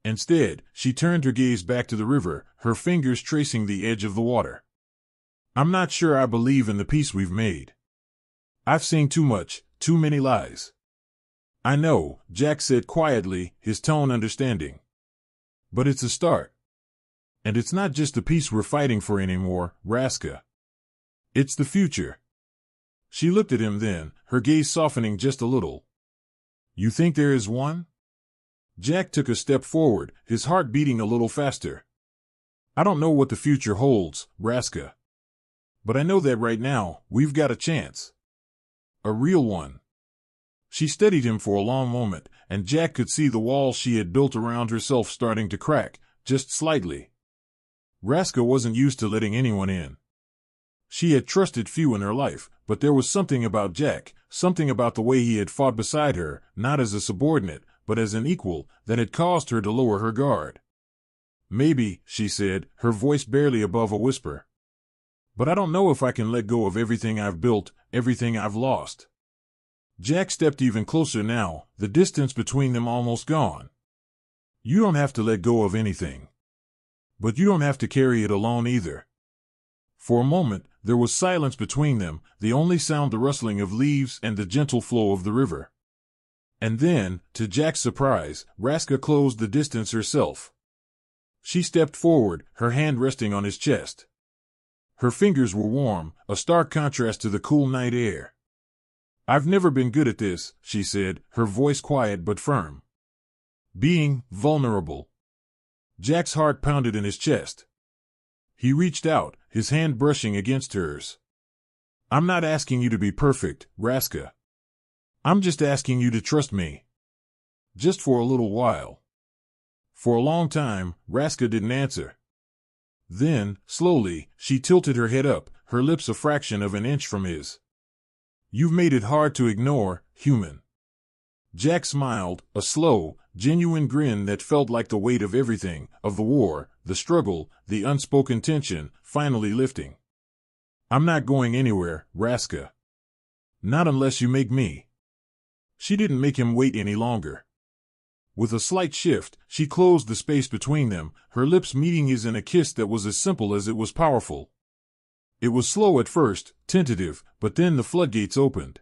Speaker 1: Instead, she turned her gaze back to the river, her fingers tracing the edge of the water. "I'm not sure I believe in the peace we've made. I've seen too much, too many lies." "I know," Jack said quietly, his tone understanding. "But it's a start. And it's not just the peace we're fighting for anymore, Raska. It's the future." She looked at him then, her gaze softening just a little. "You think there is one?" Jack took a step forward, his heart beating a little faster. "I don't know what the future holds, Raska. But I know that right now, we've got a chance. A real one." She studied him for a long moment, and Jack could see the walls she had built around herself starting to crack, just slightly. Raska wasn't used to letting anyone in. She had trusted few in her life, but there was something about Jack, something about the way he had fought beside her, not as a subordinate, but as an equal, that had caused her to lower her guard. "Maybe," she said, her voice barely above a whisper. "But I don't know if I can let go of everything I've built, everything I've lost." Jack stepped even closer now, the distance between them almost gone. "You don't have to let go of anything. But you don't have to carry it alone either." For a moment, there was silence between them, the only sound the rustling of leaves and the gentle flow of the river. And then, to Jack's surprise, Raska closed the distance herself. She stepped forward, her hand resting on his chest. Her fingers were warm, a stark contrast to the cool night air. "I've never been good at this," she said, her voice quiet but firm. "Being vulnerable." Jack's heart pounded in his chest. He reached out, his hand brushing against hers. "I'm not asking you to be perfect, Raska. I'm just asking you to trust me. Just for a little while." For a long time, Raska didn't answer. Then, slowly, she tilted her head up, her lips a fraction of an inch from his. "You've made it hard to ignore, human." Jack smiled, a slow, genuine grin that felt like the weight of everything, of the war, the struggle, the unspoken tension, finally lifting. "I'm not going anywhere, Raska. Not unless you make me." She didn't make him wait any longer. With a slight shift, she closed the space between them, her lips meeting his in a kiss that was as simple as it was powerful. It was slow at first, tentative, but then the floodgates opened.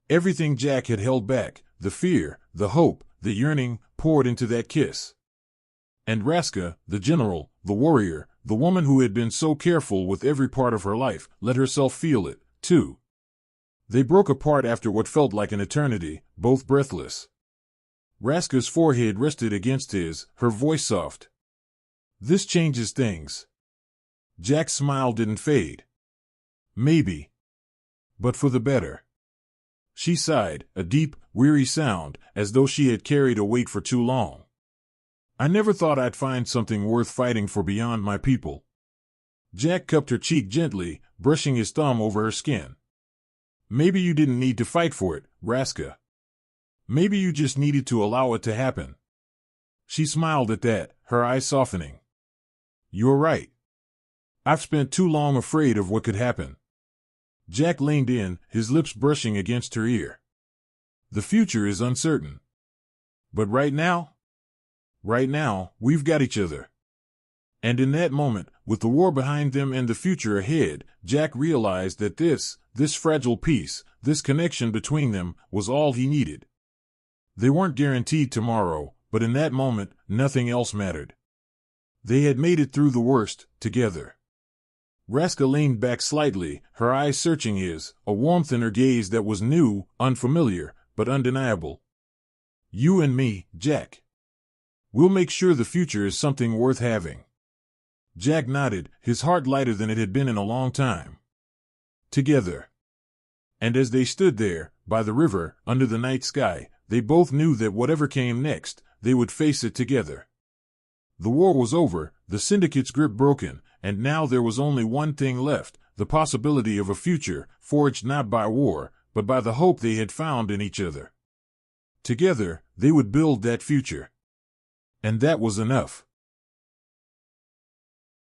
Speaker 1: Everything Jack had held back, the fear, the hope, the yearning, poured into that kiss. And Raska, the general, the warrior, the woman who had been so careful with every part of her life, let herself feel it, too. They broke apart after what felt like an eternity, both breathless. Raska's forehead rested against his, her voice soft. "This changes things." Jack's smile didn't fade. "Maybe. But for the better." She sighed, a deep, weary sound, as though she had carried a weight for too long. "I never thought I'd find something worth fighting for beyond my people." Jack cupped her cheek gently, brushing his thumb over her skin. "Maybe you didn't need to fight for it, Raska. Maybe you just needed to allow it to happen." She smiled at that, her eyes softening. "You're right. I've spent too long afraid of what could happen." Jack leaned in, his lips brushing against her ear. "The future is uncertain. But right now, we've got each other." And in that moment, with the war behind them and the future ahead, Jack realized that this fragile peace, this connection between them, was all he needed. They weren't guaranteed tomorrow, but in that moment, nothing else mattered. They had made it through the worst, together. Raska leaned back slightly, her eyes searching his, a warmth in her gaze that was new, unfamiliar, but undeniable. "You and me, Jack. We'll make sure the future is something worth having." Jack nodded, his heart lighter than it had been in a long time. Together. And as they stood there, by the river, under the night sky, they both knew that whatever came next, they would face it together. The war was over, the syndicate's grip broken, and now there was only one thing left, the possibility of a future, forged not by war, but by the hope they had found in each other. Together, they would build that future. And that was enough.